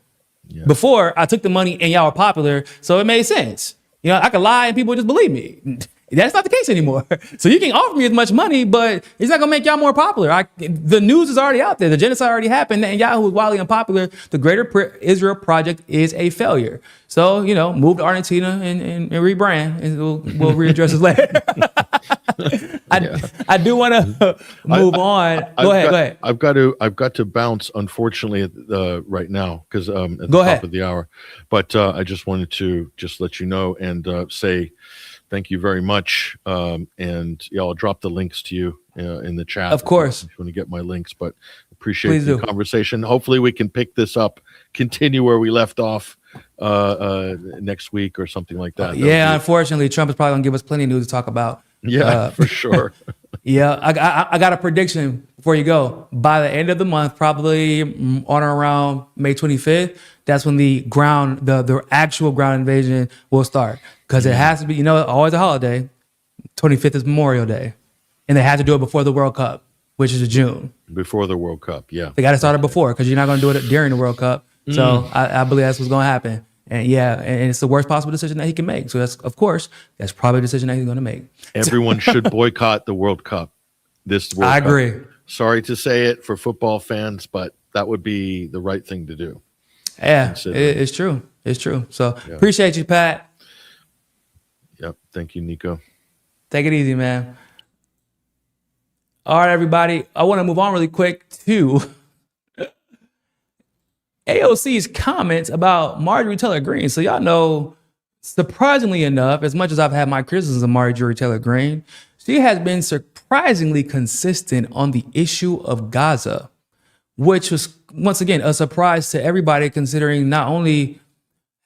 Yeah. Before, I took the money and y'all were popular, so it made sense. I could lie and people would just believe me. That's not the case anymore. So you can offer me as much money, but it's not going to make y'all more popular. The news is already out there. The genocide already happened, and Yahoo is wildly unpopular. The Greater Israel Project is a failure. So, move to Argentina and rebrand, and we'll readdress this later. I do want to move on. Go ahead. I've got to bounce, unfortunately, right now because at the top of the hour. But I just wanted to just let you know and say thank you very much. And I'll drop the links to you in the chat. Of course, if you want to get my links. But appreciate the conversation. Hopefully, we can pick this up, continue where we left off next week or something like that. Unfortunately, Trump is probably going to give us plenty of news to talk about. Yeah, for sure. I got a prediction before you go. By the end of the month, probably on or around May 25th, that's when the actual ground invasion will start. Because it has to be, always a holiday. 25th is Memorial Day. And they have to do it before the World Cup, which is June. Before the World Cup, yeah. They got to start it before because you're not going to do it during the World Cup. So I believe that's what's going to happen. And and it's the worst possible decision that he can make. So that's probably a decision that he's going to make. Everyone should boycott the World Cup. I agree. Sorry to say it for football fans, but that would be the right thing to do. Yeah, it's true. It's true. So appreciate you, Pat. Yep. Thank you, Niko. Take it easy, man. All right, everybody. I want to move on really quick to AOC's comments about Marjorie Taylor Greene. So y'all know, surprisingly enough, as much as I've had my criticisms of Marjorie Taylor Greene, she has been surprisingly consistent on the issue of Gaza, which was, once again, a surprise to everybody, considering not only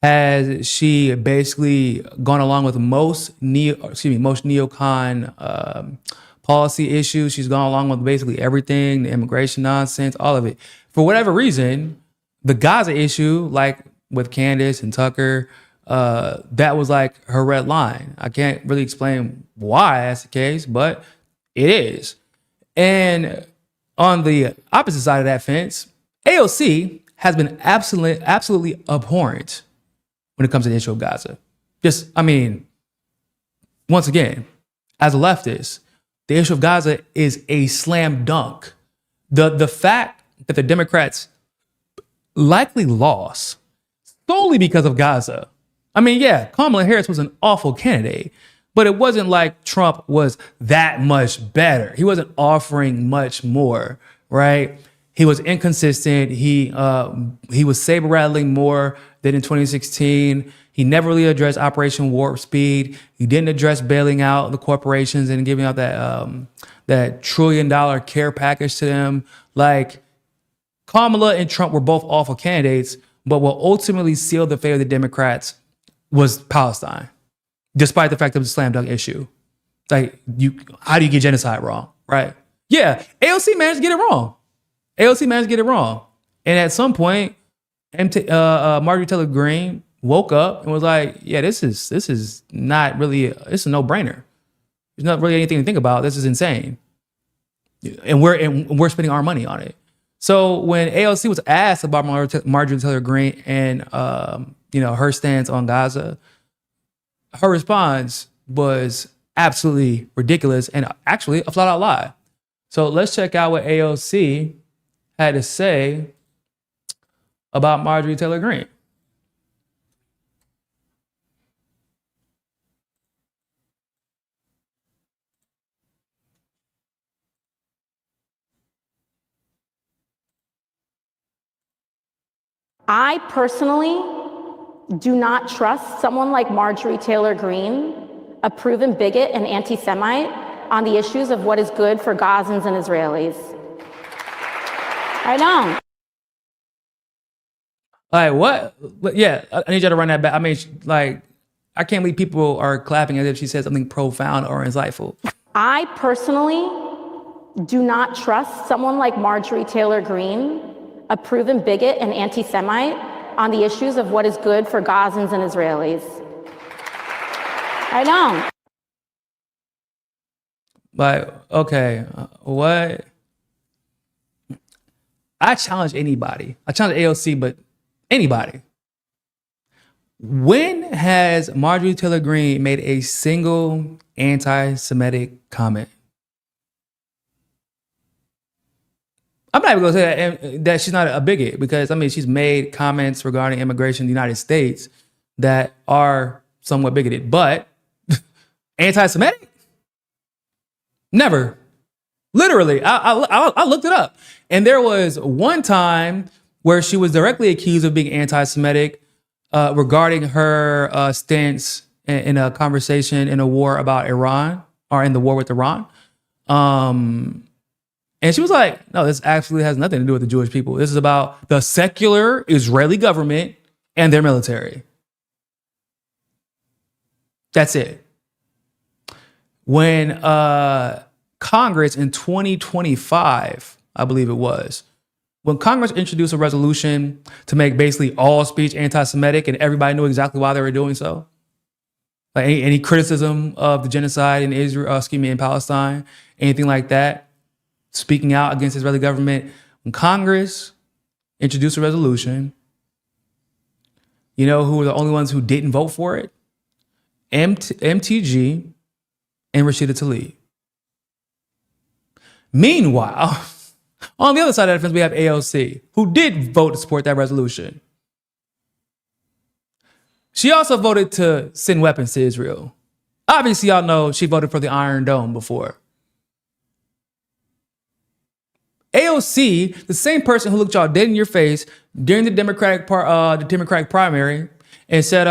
has she basically gone along with most neocon policy issues, she's gone along with basically everything, the immigration nonsense, all of it. For whatever reason, the Gaza issue, like with Candace and Tucker, that was like her red line. I can't really explain why that's the case, but it is. And on the opposite side of that fence, AOC has been absolutely abhorrent when it comes to the issue of Gaza. Once again, as a leftist, the issue of Gaza is a slam dunk. The fact that the Democrats likely lost solely because of Gaza. Kamala Harris was an awful candidate, but it wasn't like Trump was that much better. He wasn't offering much more, right? He was inconsistent. He was saber rattling more than in 2016. He never really addressed Operation Warp Speed. He didn't address bailing out the corporations and giving out that $1 trillion care package to them. Like, Kamala and Trump were both awful candidates, but what ultimately sealed the fate of the Democrats was Palestine, despite the fact that it was a slam dunk issue. Like, how do you get genocide wrong, right? Yeah, AOC managed to get it wrong. AOC managed to get it wrong. And at some point, Marjorie Taylor Greene woke up and was like, yeah, this is not really, it's a no-brainer. There's not really anything to think about. This is insane. And we're spending our money on it. So when AOC was asked about Marjorie Taylor Greene and her stance on Gaza, her response was absolutely ridiculous and actually a flat-out lie. So let's check out what AOC had to say about Marjorie Taylor Greene. I personally do not trust someone like Marjorie Taylor Greene, a proven bigot and anti-Semite, on the issues of what is good for Gazans and Israelis. I don't. Like, what? Yeah, I need you to run that back. I mean, like, I can't believe people are clapping as if she said something profound or insightful. I personally do not trust someone like Marjorie Taylor Greene, a proven bigot and anti-Semite, on the issues of what is good for Gazans and Israelis. I don't. Like, okay, what? I challenge anybody. I challenge AOC, but anybody. When has Marjorie Taylor Greene made a single anti-Semitic comment? I'm not even going to say that she's not a bigot, because, I mean, she's made comments regarding immigration in the United States that are somewhat bigoted, but anti-Semitic? Never. Literally, I looked it up. And there was one time where she was directly accused of being anti-Semitic regarding her stance in a conversation in a war about Iran, or in the war with Iran. And she was like, no, this actually has nothing to do with the Jewish people. This is about the secular Israeli government and their military. That's it. When Congress in 2025, I believe it was, when Congress introduced a resolution to make basically all speech anti-Semitic, and everybody knew exactly why they were doing so. Like any criticism of the genocide in Israel, in Palestine, anything like that, speaking out against the Israeli government. When Congress introduced a resolution, you know who were the only ones who didn't vote for it? MTG and Rashida Tlaib. Meanwhile, on the other side of the fence, we have AOC, who did vote to support that resolution. She also voted to send weapons to Israel. Obviously, y'all know she voted for the Iron Dome before. AOC, the same person who looked y'all dead in your face during the Democratic primary and said,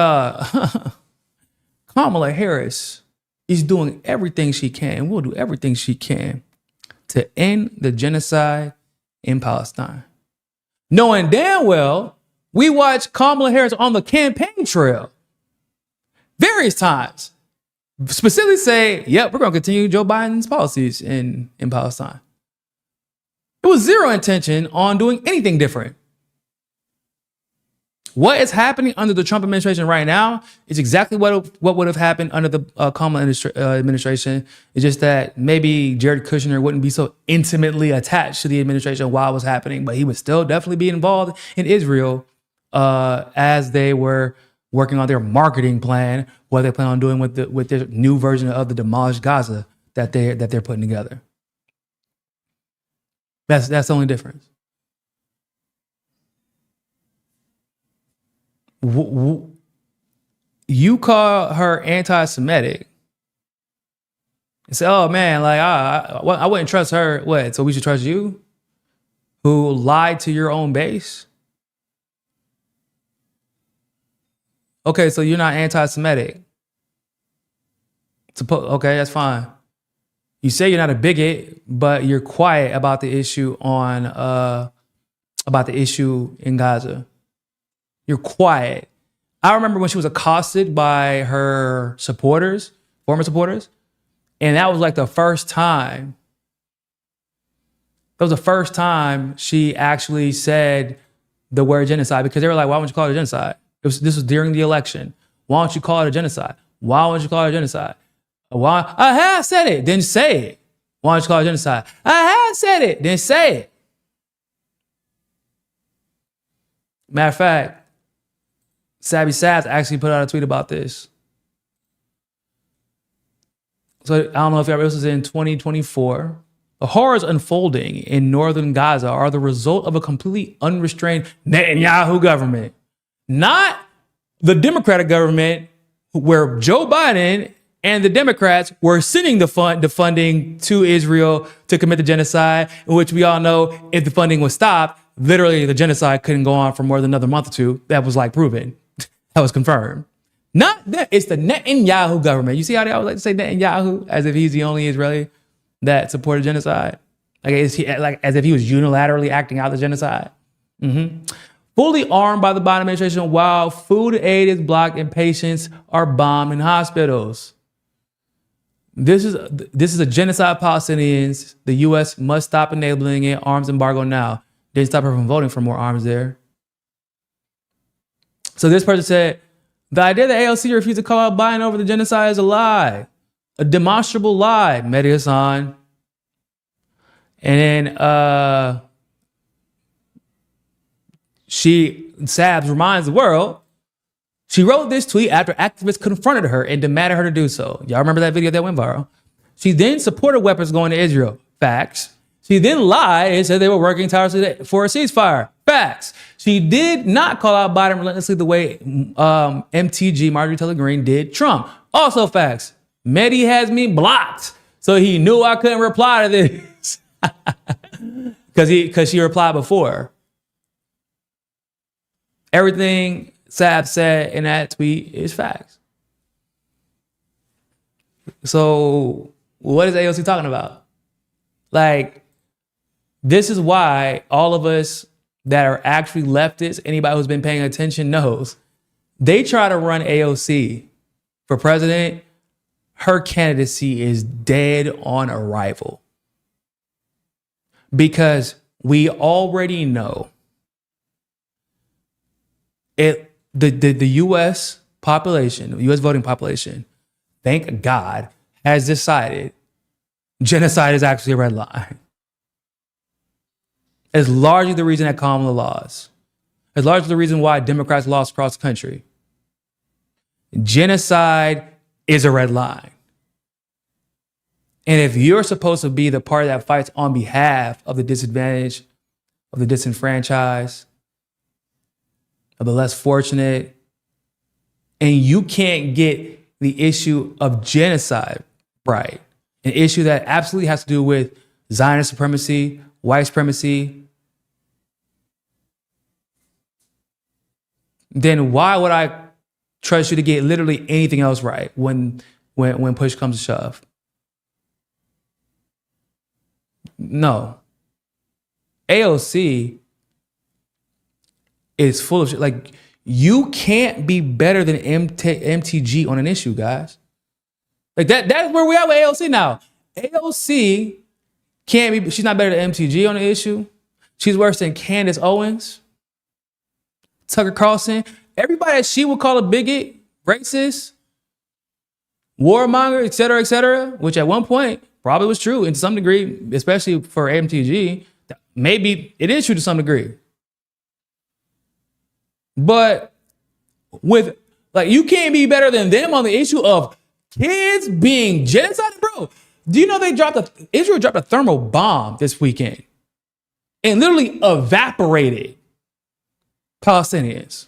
Kamala Harris is doing everything she can, and will do everything she can to end the genocide in Palestine. Knowing damn well, we watched Kamala Harris on the campaign trail various times specifically say, yep, we're going to continue Joe Biden's policies in Palestine. There was zero intention on doing anything different. What is happening under the Trump administration right now is exactly what would have happened under the Kamala administration. It's just that maybe Jared Kushner wouldn't be so intimately attached to the administration while it was happening, but he would still definitely be involved in Israel as they were working on their marketing plan, what they plan on doing with their new version of the demolished Gaza that they're putting together. That's the only difference. You call her anti-Semitic and say, "Oh man, like I wouldn't trust her." What? So we should trust you? who lied to your own base? Okay, so you're not anti-Semitic. Okay, that's fine. You say you're not a bigot, but you're quiet about the issue in Gaza. You're quiet. I remember when she was accosted by her supporters, former supporters, and that was like the first time. That was the first time she actually said the word genocide, because they were like, why wouldn't you call it a genocide? This was during the election. Why don't you call it a genocide? Why wouldn't you call it a genocide? Why? I have said it, then say it. Why don't you call it genocide? I have said it, then say it. Matter of fact, Savvy Sass actually put out a tweet about this. So I don't know if y'all, this was in 2024. The horrors unfolding in northern Gaza are the result of a completely unrestrained Netanyahu government. Not the Democratic government where Joe Biden and the Democrats were sending the funding to Israel to commit the genocide, in which we all know if the funding was stopped, literally the genocide couldn't go on for more than another month or two. That was like proven. That was confirmed. Not that it's the Netanyahu government. You see how they always like to say Netanyahu as if he's the only Israeli that supported genocide? Like as if he was unilaterally acting out the genocide. Fully armed by the Biden administration while food aid is blocked and patients are bombed in hospitals. This is a genocide of Palestinians. The U.S. must stop enabling it. Arms embargo now. Didn't stop her from voting for more arms there. So this person said, the idea that AOC refused to call out Biden over the genocide is a lie. A demonstrable lie, Mehdi Hassan. And then Sabs reminds the world, she wrote this tweet after activists confronted her and demanded her to do so. Y'all remember that video that went viral? She then supported weapons going to Israel. Facts. She then lied and said they were working tirelessly for a ceasefire. Facts. She did not call out Biden relentlessly the way MTG, Marjorie Taylor Greene, did Trump. Also facts. Mehdi has me blocked, so he knew I couldn't reply to this. Because she replied before. Everything Sab said in that tweet is facts. So what is AOC talking about? Like, this is why all of us that are actually leftists, anybody who's been paying attention knows, they try to run AOC for president. Her candidacy is dead on arrival. Because we already know the U.S. population, the U.S. voting population, thank God, has decided genocide is actually a red line. It's largely the reason that Kamala lost. It's largely the reason why Democrats lost across the country. Genocide is a red line. And if you're supposed to be the party that fights on behalf of the disadvantaged, of the disenfranchised, of the less fortunate, and you can't get the issue of genocide right, an issue that absolutely has to do with Zionist supremacy, white supremacy, then why would I trust you to get literally anything else right when push comes to shove? No. AOC is full of shit. Like, you can't be better than MTG on an issue, guys. Like, that's where we are with AOC now. AOC can't be, she's not better than MTG on the issue. She's worse than Candace Owens, Tucker Carlson, everybody that she would call a bigot, racist, warmonger, et cetera, which at one point probably was true in some degree, especially for MTG. Maybe it is true to some degree. But with, like, you can't be better than them on the issue of kids being genocided, bro. Do you know Israel dropped a thermal bomb this weekend and literally evaporated Palestinians.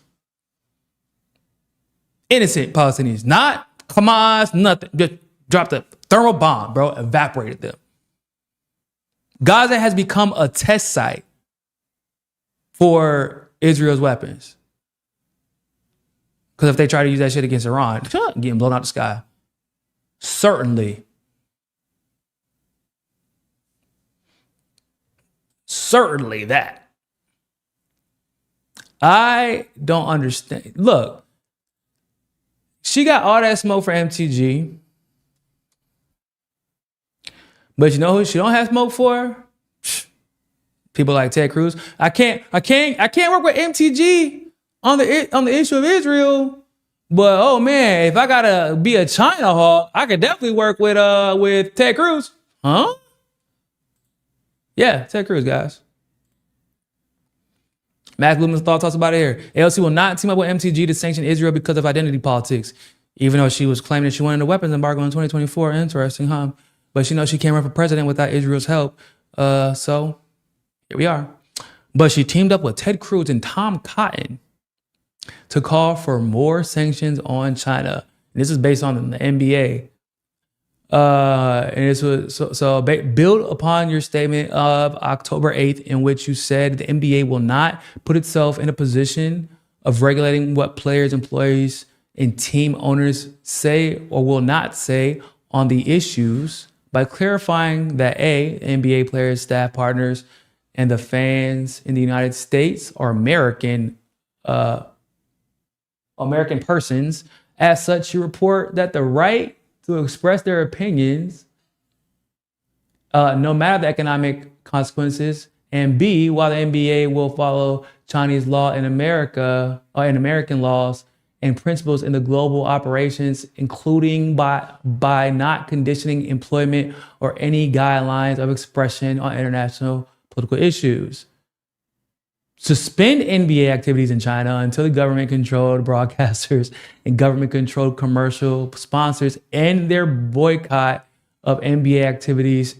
Innocent Palestinians, not Hamas, nothing. Just dropped a thermal bomb, bro, evaporated them. Gaza has become a test site for Israel's weapons. Because if they try to use that shit against Iran, getting blown out the sky. Certainly. Certainly that. I don't understand. Look, she got all that smoke for MTG. But you know who she don't have smoke for? People like Ted Cruz. I can't work with MTG on the issue of Israel. But oh man, if I gotta be a China hawk, I could definitely work with Ted Cruz. Huh? Yeah, Ted Cruz, guys. Max Blumenthal talks about it here. AOC will not team up with MTG to sanction Israel because of identity politics, even though she was claiming that she wanted a weapons embargo in 2024. Interesting, huh? But she knows she can't run for president without Israel's help. So here we are. But she teamed up with Ted Cruz and Tom Cotton to call for more sanctions on China. And this is based on the NBA. And this was build upon your statement of October 8th, in which you said the NBA will not put itself in a position of regulating what players, employees, and team owners say or will not say on the issues, by clarifying that A, NBA players, staff partners, and the fans in the United States are American persons. As such, you report that the right to express their opinions, no matter the economic consequences, and B, while the NBA will follow Chinese law in America, or in American laws and principles in the global operations, including by not conditioning employment or any guidelines of expression on international political issues. Suspend NBA activities in China until the government-controlled broadcasters and government-controlled commercial sponsors end their boycott of NBA activities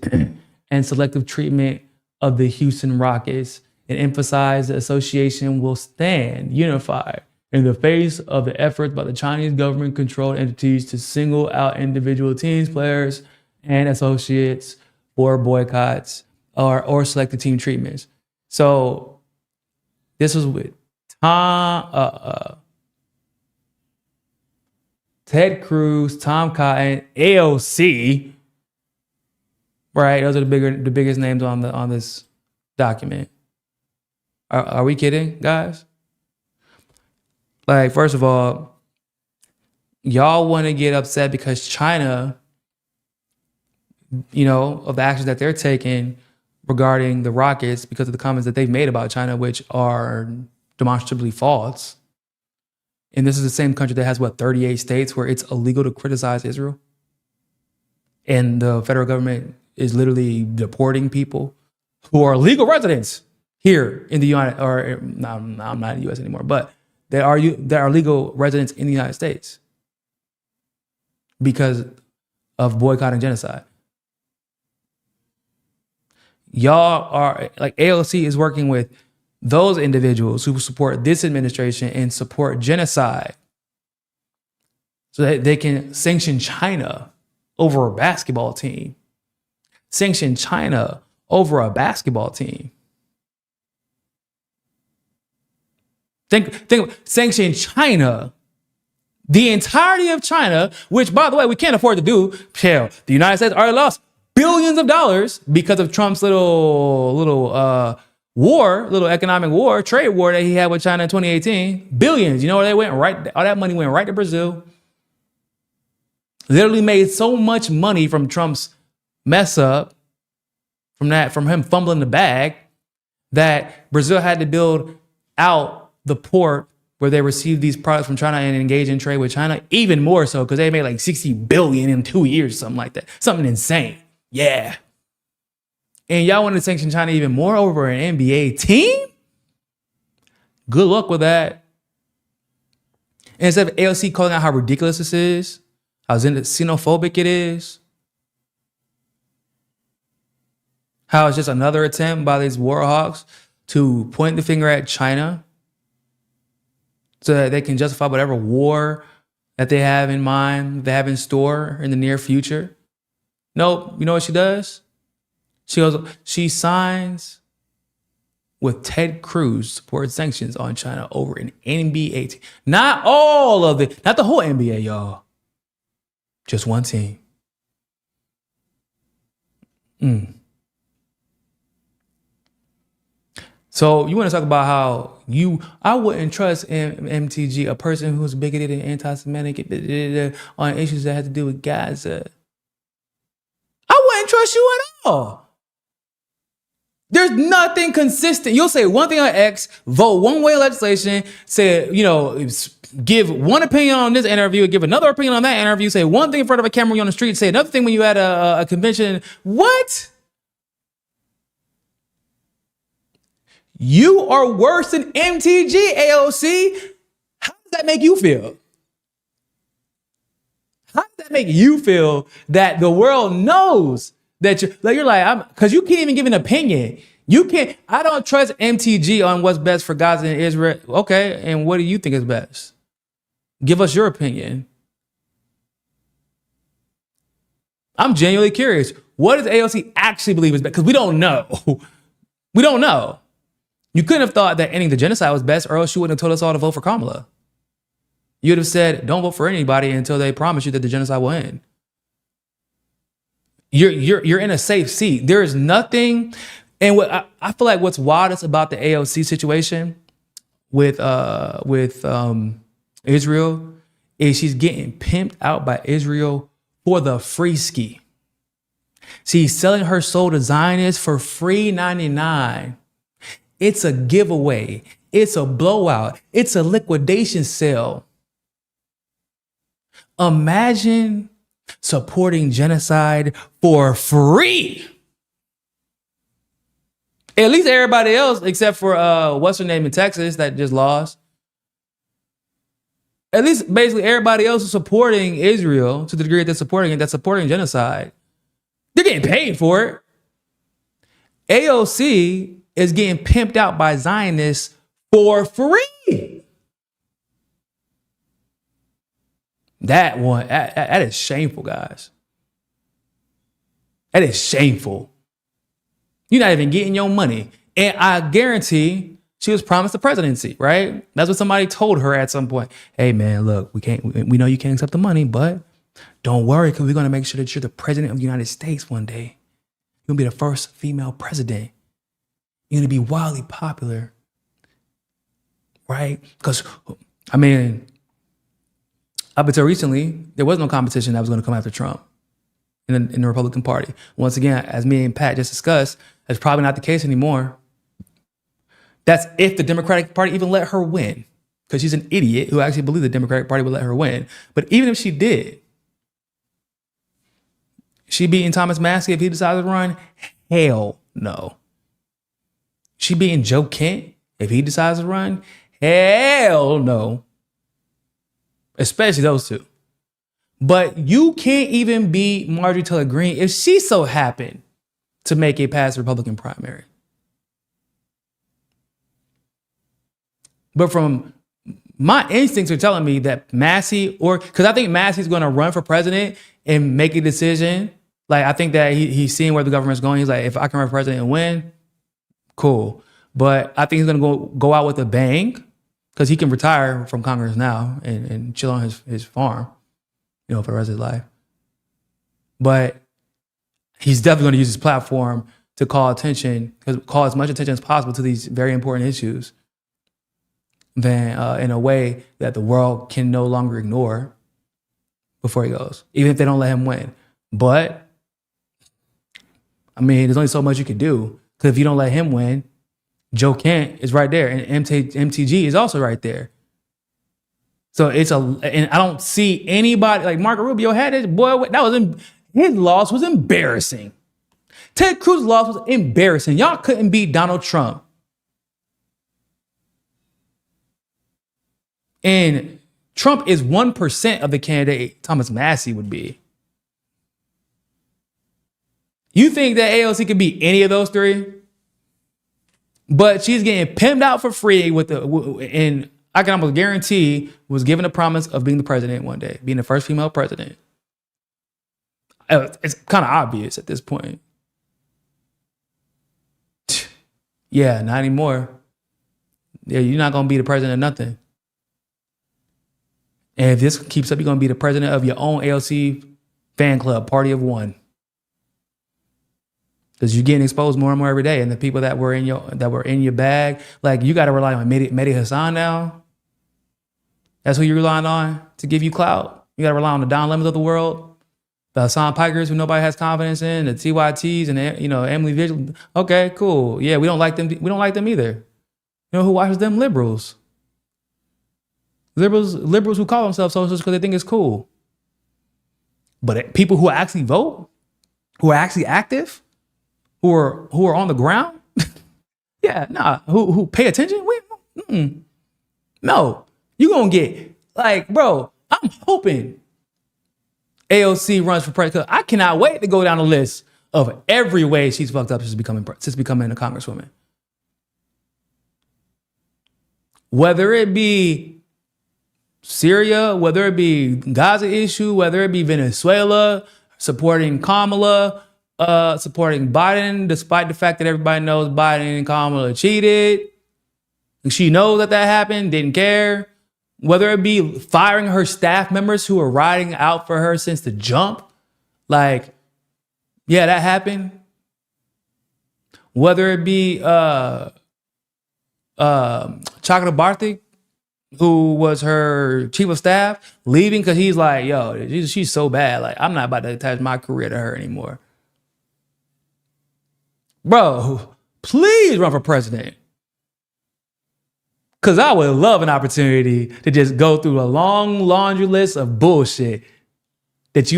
and selective treatment of the Houston Rockets, and emphasize the association will stand unified in the face of the efforts by the Chinese government-controlled entities to single out individual teams, players, and associates for boycotts or selective team treatments. So this was with Ted Cruz, Tom Cotton, AOC. Right, those are the biggest names on this document. Are we kidding, guys? Like, first of all, y'all want to get upset because China, of the actions that they're taking regarding the rockets, because of the comments that they've made about China, which are demonstrably false. And this is the same country that has, 38 states where it's illegal to criticize Israel. And the federal government is literally deporting people who are legal residents here in the United, or no, I'm not in the U.S. anymore, but there are legal residents in the United States because of boycott and genocide. Y'all are, like, AOC is working with those individuals who support this administration and support genocide so that they can sanction China over a basketball team. Sanction China over a basketball team. Think sanction China, the entirety of China, which, by the way, we can't afford to do. Hell, the United States already lost billions of dollars because of Trump's little economic war, trade war that he had with China in 2018. Billions. You know where they went? Right, all that money went right to Brazil. Literally made so much money from Trump's mess up, from him fumbling the bag, that Brazil had to build out the port where they received these products from China and engage in trade with China, even more so because they made like $60 billion in 2 years, something like that. Something insane. Yeah. And y'all want to sanction China even more over an NBA team? Good luck with that. And instead of AOC calling out how ridiculous this is, how xenophobic it is, how it's just another attempt by these war hawks to point the finger at China so that they can justify whatever war that they have in mind, they have in store in the near future. Nope. You know what she does? She signs with Ted Cruz supported sanctions on China over an NBA team. Not all of it, not the whole NBA, y'all. Just one team. So you want to talk about how I wouldn't trust MTG, a person who's bigoted and anti-Semitic on issues that have to do with Gaza. I wouldn't trust you at all. There's nothing consistent. You'll say one thing on X, vote one way legislation, say, give one opinion on this interview, give another opinion on that interview, say one thing in front of a camera when you're on the street, say another thing when you at a convention. What? You are worse than MTG, AOC. How does that make you feel? How does that make you feel that the world knows that you're like, because you can't even give an opinion. You can't, I don't trust MTG on what's best for Gaza and Israel. Okay, and what do you think is best? Give us your opinion. I'm genuinely curious. What does AOC actually believe is best? Because we don't know. We don't know. You couldn't have thought that ending the genocide was best, or else you wouldn't have told us all to vote for Kamala. You'd have said, don't vote for anybody until they promise you that the genocide will end. You're in a safe seat. There is nothing, and what I feel like what's wildest about the AOC situation with Israel is she's getting pimped out by Israel for the free ski. She's selling her soul to Zionists for free 99. It's a giveaway. It's a blowout. It's a liquidation sale. Imagine supporting genocide for free. At least everybody else, except for what's her name in Texas that just lost. At least basically everybody else is supporting Israel to the degree that they're supporting it, that's supporting genocide. They're getting paid for it. AOC is getting pimped out by Zionists for free. That is shameful, guys. That is shameful. You're not even getting your money. And I guarantee she was promised the presidency, right? That's what somebody told her at some point. Hey man, look, we know you can't accept the money, but don't worry, because we're going to make sure that you're the president of the United States one day. You're going to be the first female president. You're going to be wildly popular, right? Because, I mean, up until recently, there was no competition that was going to come after Trump in the Republican Party. Once again, as me and Pat just discussed, that's probably not the case anymore. That's if the Democratic Party even let her win, because she's an idiot who actually believed the Democratic Party would let her win. But even if she did, she beating Thomas Massey if he decides to run? Hell no. She beating Joe Kent if he decides to run? Hell no. Especially those two. But you can't even beat Marjorie Taylor Greene if she so happened to make it past the Republican primary. But from my instincts are telling me that Massey, because I think Massey's going to run for president and make a decision. Like, I think that he's seeing where the government's going. He's like, if I can run for president and win, cool. But I think he's going to go out with a bang, because he can retire from Congress now and chill on his farm, for the rest of his life. But he's definitely going to use his platform to call as much attention as possible to these very important issues, in a way that the world can no longer ignore before he goes, even if they don't let him win. But, I mean, there's only so much you can do, because if you don't let him win, Joe Kent is right there, and MTG is also right there. So and I don't see anybody like Marco Rubio had it. Boy, his loss was embarrassing. Ted Cruz's loss was embarrassing. Y'all couldn't beat Donald Trump. And Trump is 1% of the candidate Thomas Massey would be. You think that AOC could beat any of those three? But she's getting pimped out for free and I can almost guarantee was given a promise of being the president one day, being the first female president. It's kind of obvious at this point. Yeah, not anymore. Yeah, you're not gonna be the president of nothing. And if this keeps up, you're gonna be the president of your own AOC fan club, party of one. Because you're getting exposed more and more every day. And the people that were in your bag, like you gotta rely on Mehdi Hassan now. That's who you're relying on to give you clout. You gotta rely on the Don Lemons of the world, the Hassan Pikers who nobody has confidence in, the TYTs and Emily Vigil. Okay, cool. Yeah, we don't like them. We don't like them either. You know who watches them? Liberals. Liberals who call themselves socialists because they think it's cool. But people who actually vote, who are actually active, who are on the ground, yeah, nah, who pay attention, no, you're gonna get like, bro, I'm hoping AOC runs for president. I cannot wait to go down the list of every way she's fucked up since becoming a congresswoman. Whether it be Syria, whether it be Gaza issue, whether it be Venezuela, supporting Kamala, supporting Biden, despite the fact that everybody knows Biden and Kamala cheated. She knows that happened, didn't care. Whether it be firing her staff members who were riding out for her since the jump. Like, yeah, that happened. Whether it be Chakra Barthi, who was her chief of staff, leaving because he's like, yo, she's so bad. Like, I'm not about to attach my career to her anymore. Bro, please run for president. Because I would love an opportunity to just go through a long laundry list of bullshit that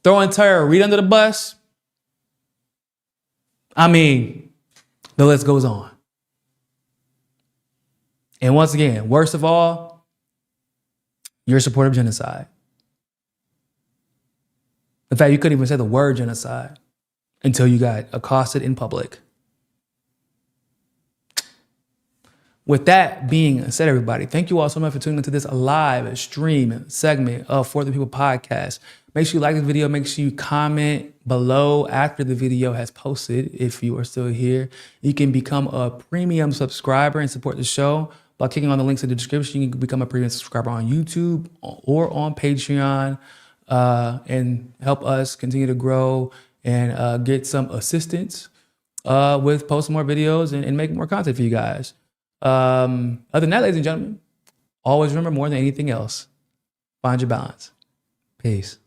throwing Tara Reid under the bus. I mean, the list goes on. And once again, worst of all, you're a supporter of genocide. In fact, you couldn't even say the word genocide until you got accosted in public. With that being said, everybody, thank you all so much for tuning into this live stream segment of For the People podcast. Make sure you like the video. Make sure you comment below after the video has posted. If you are still here, you can become a premium subscriber and support the show by clicking on the links in the description. You can become a premium subscriber on YouTube or on Patreon and help us continue to grow and get some assistance with posting more videos and making more content for you guys. Other than that, ladies and gentlemen, always remember, more than anything else, find your balance. Peace.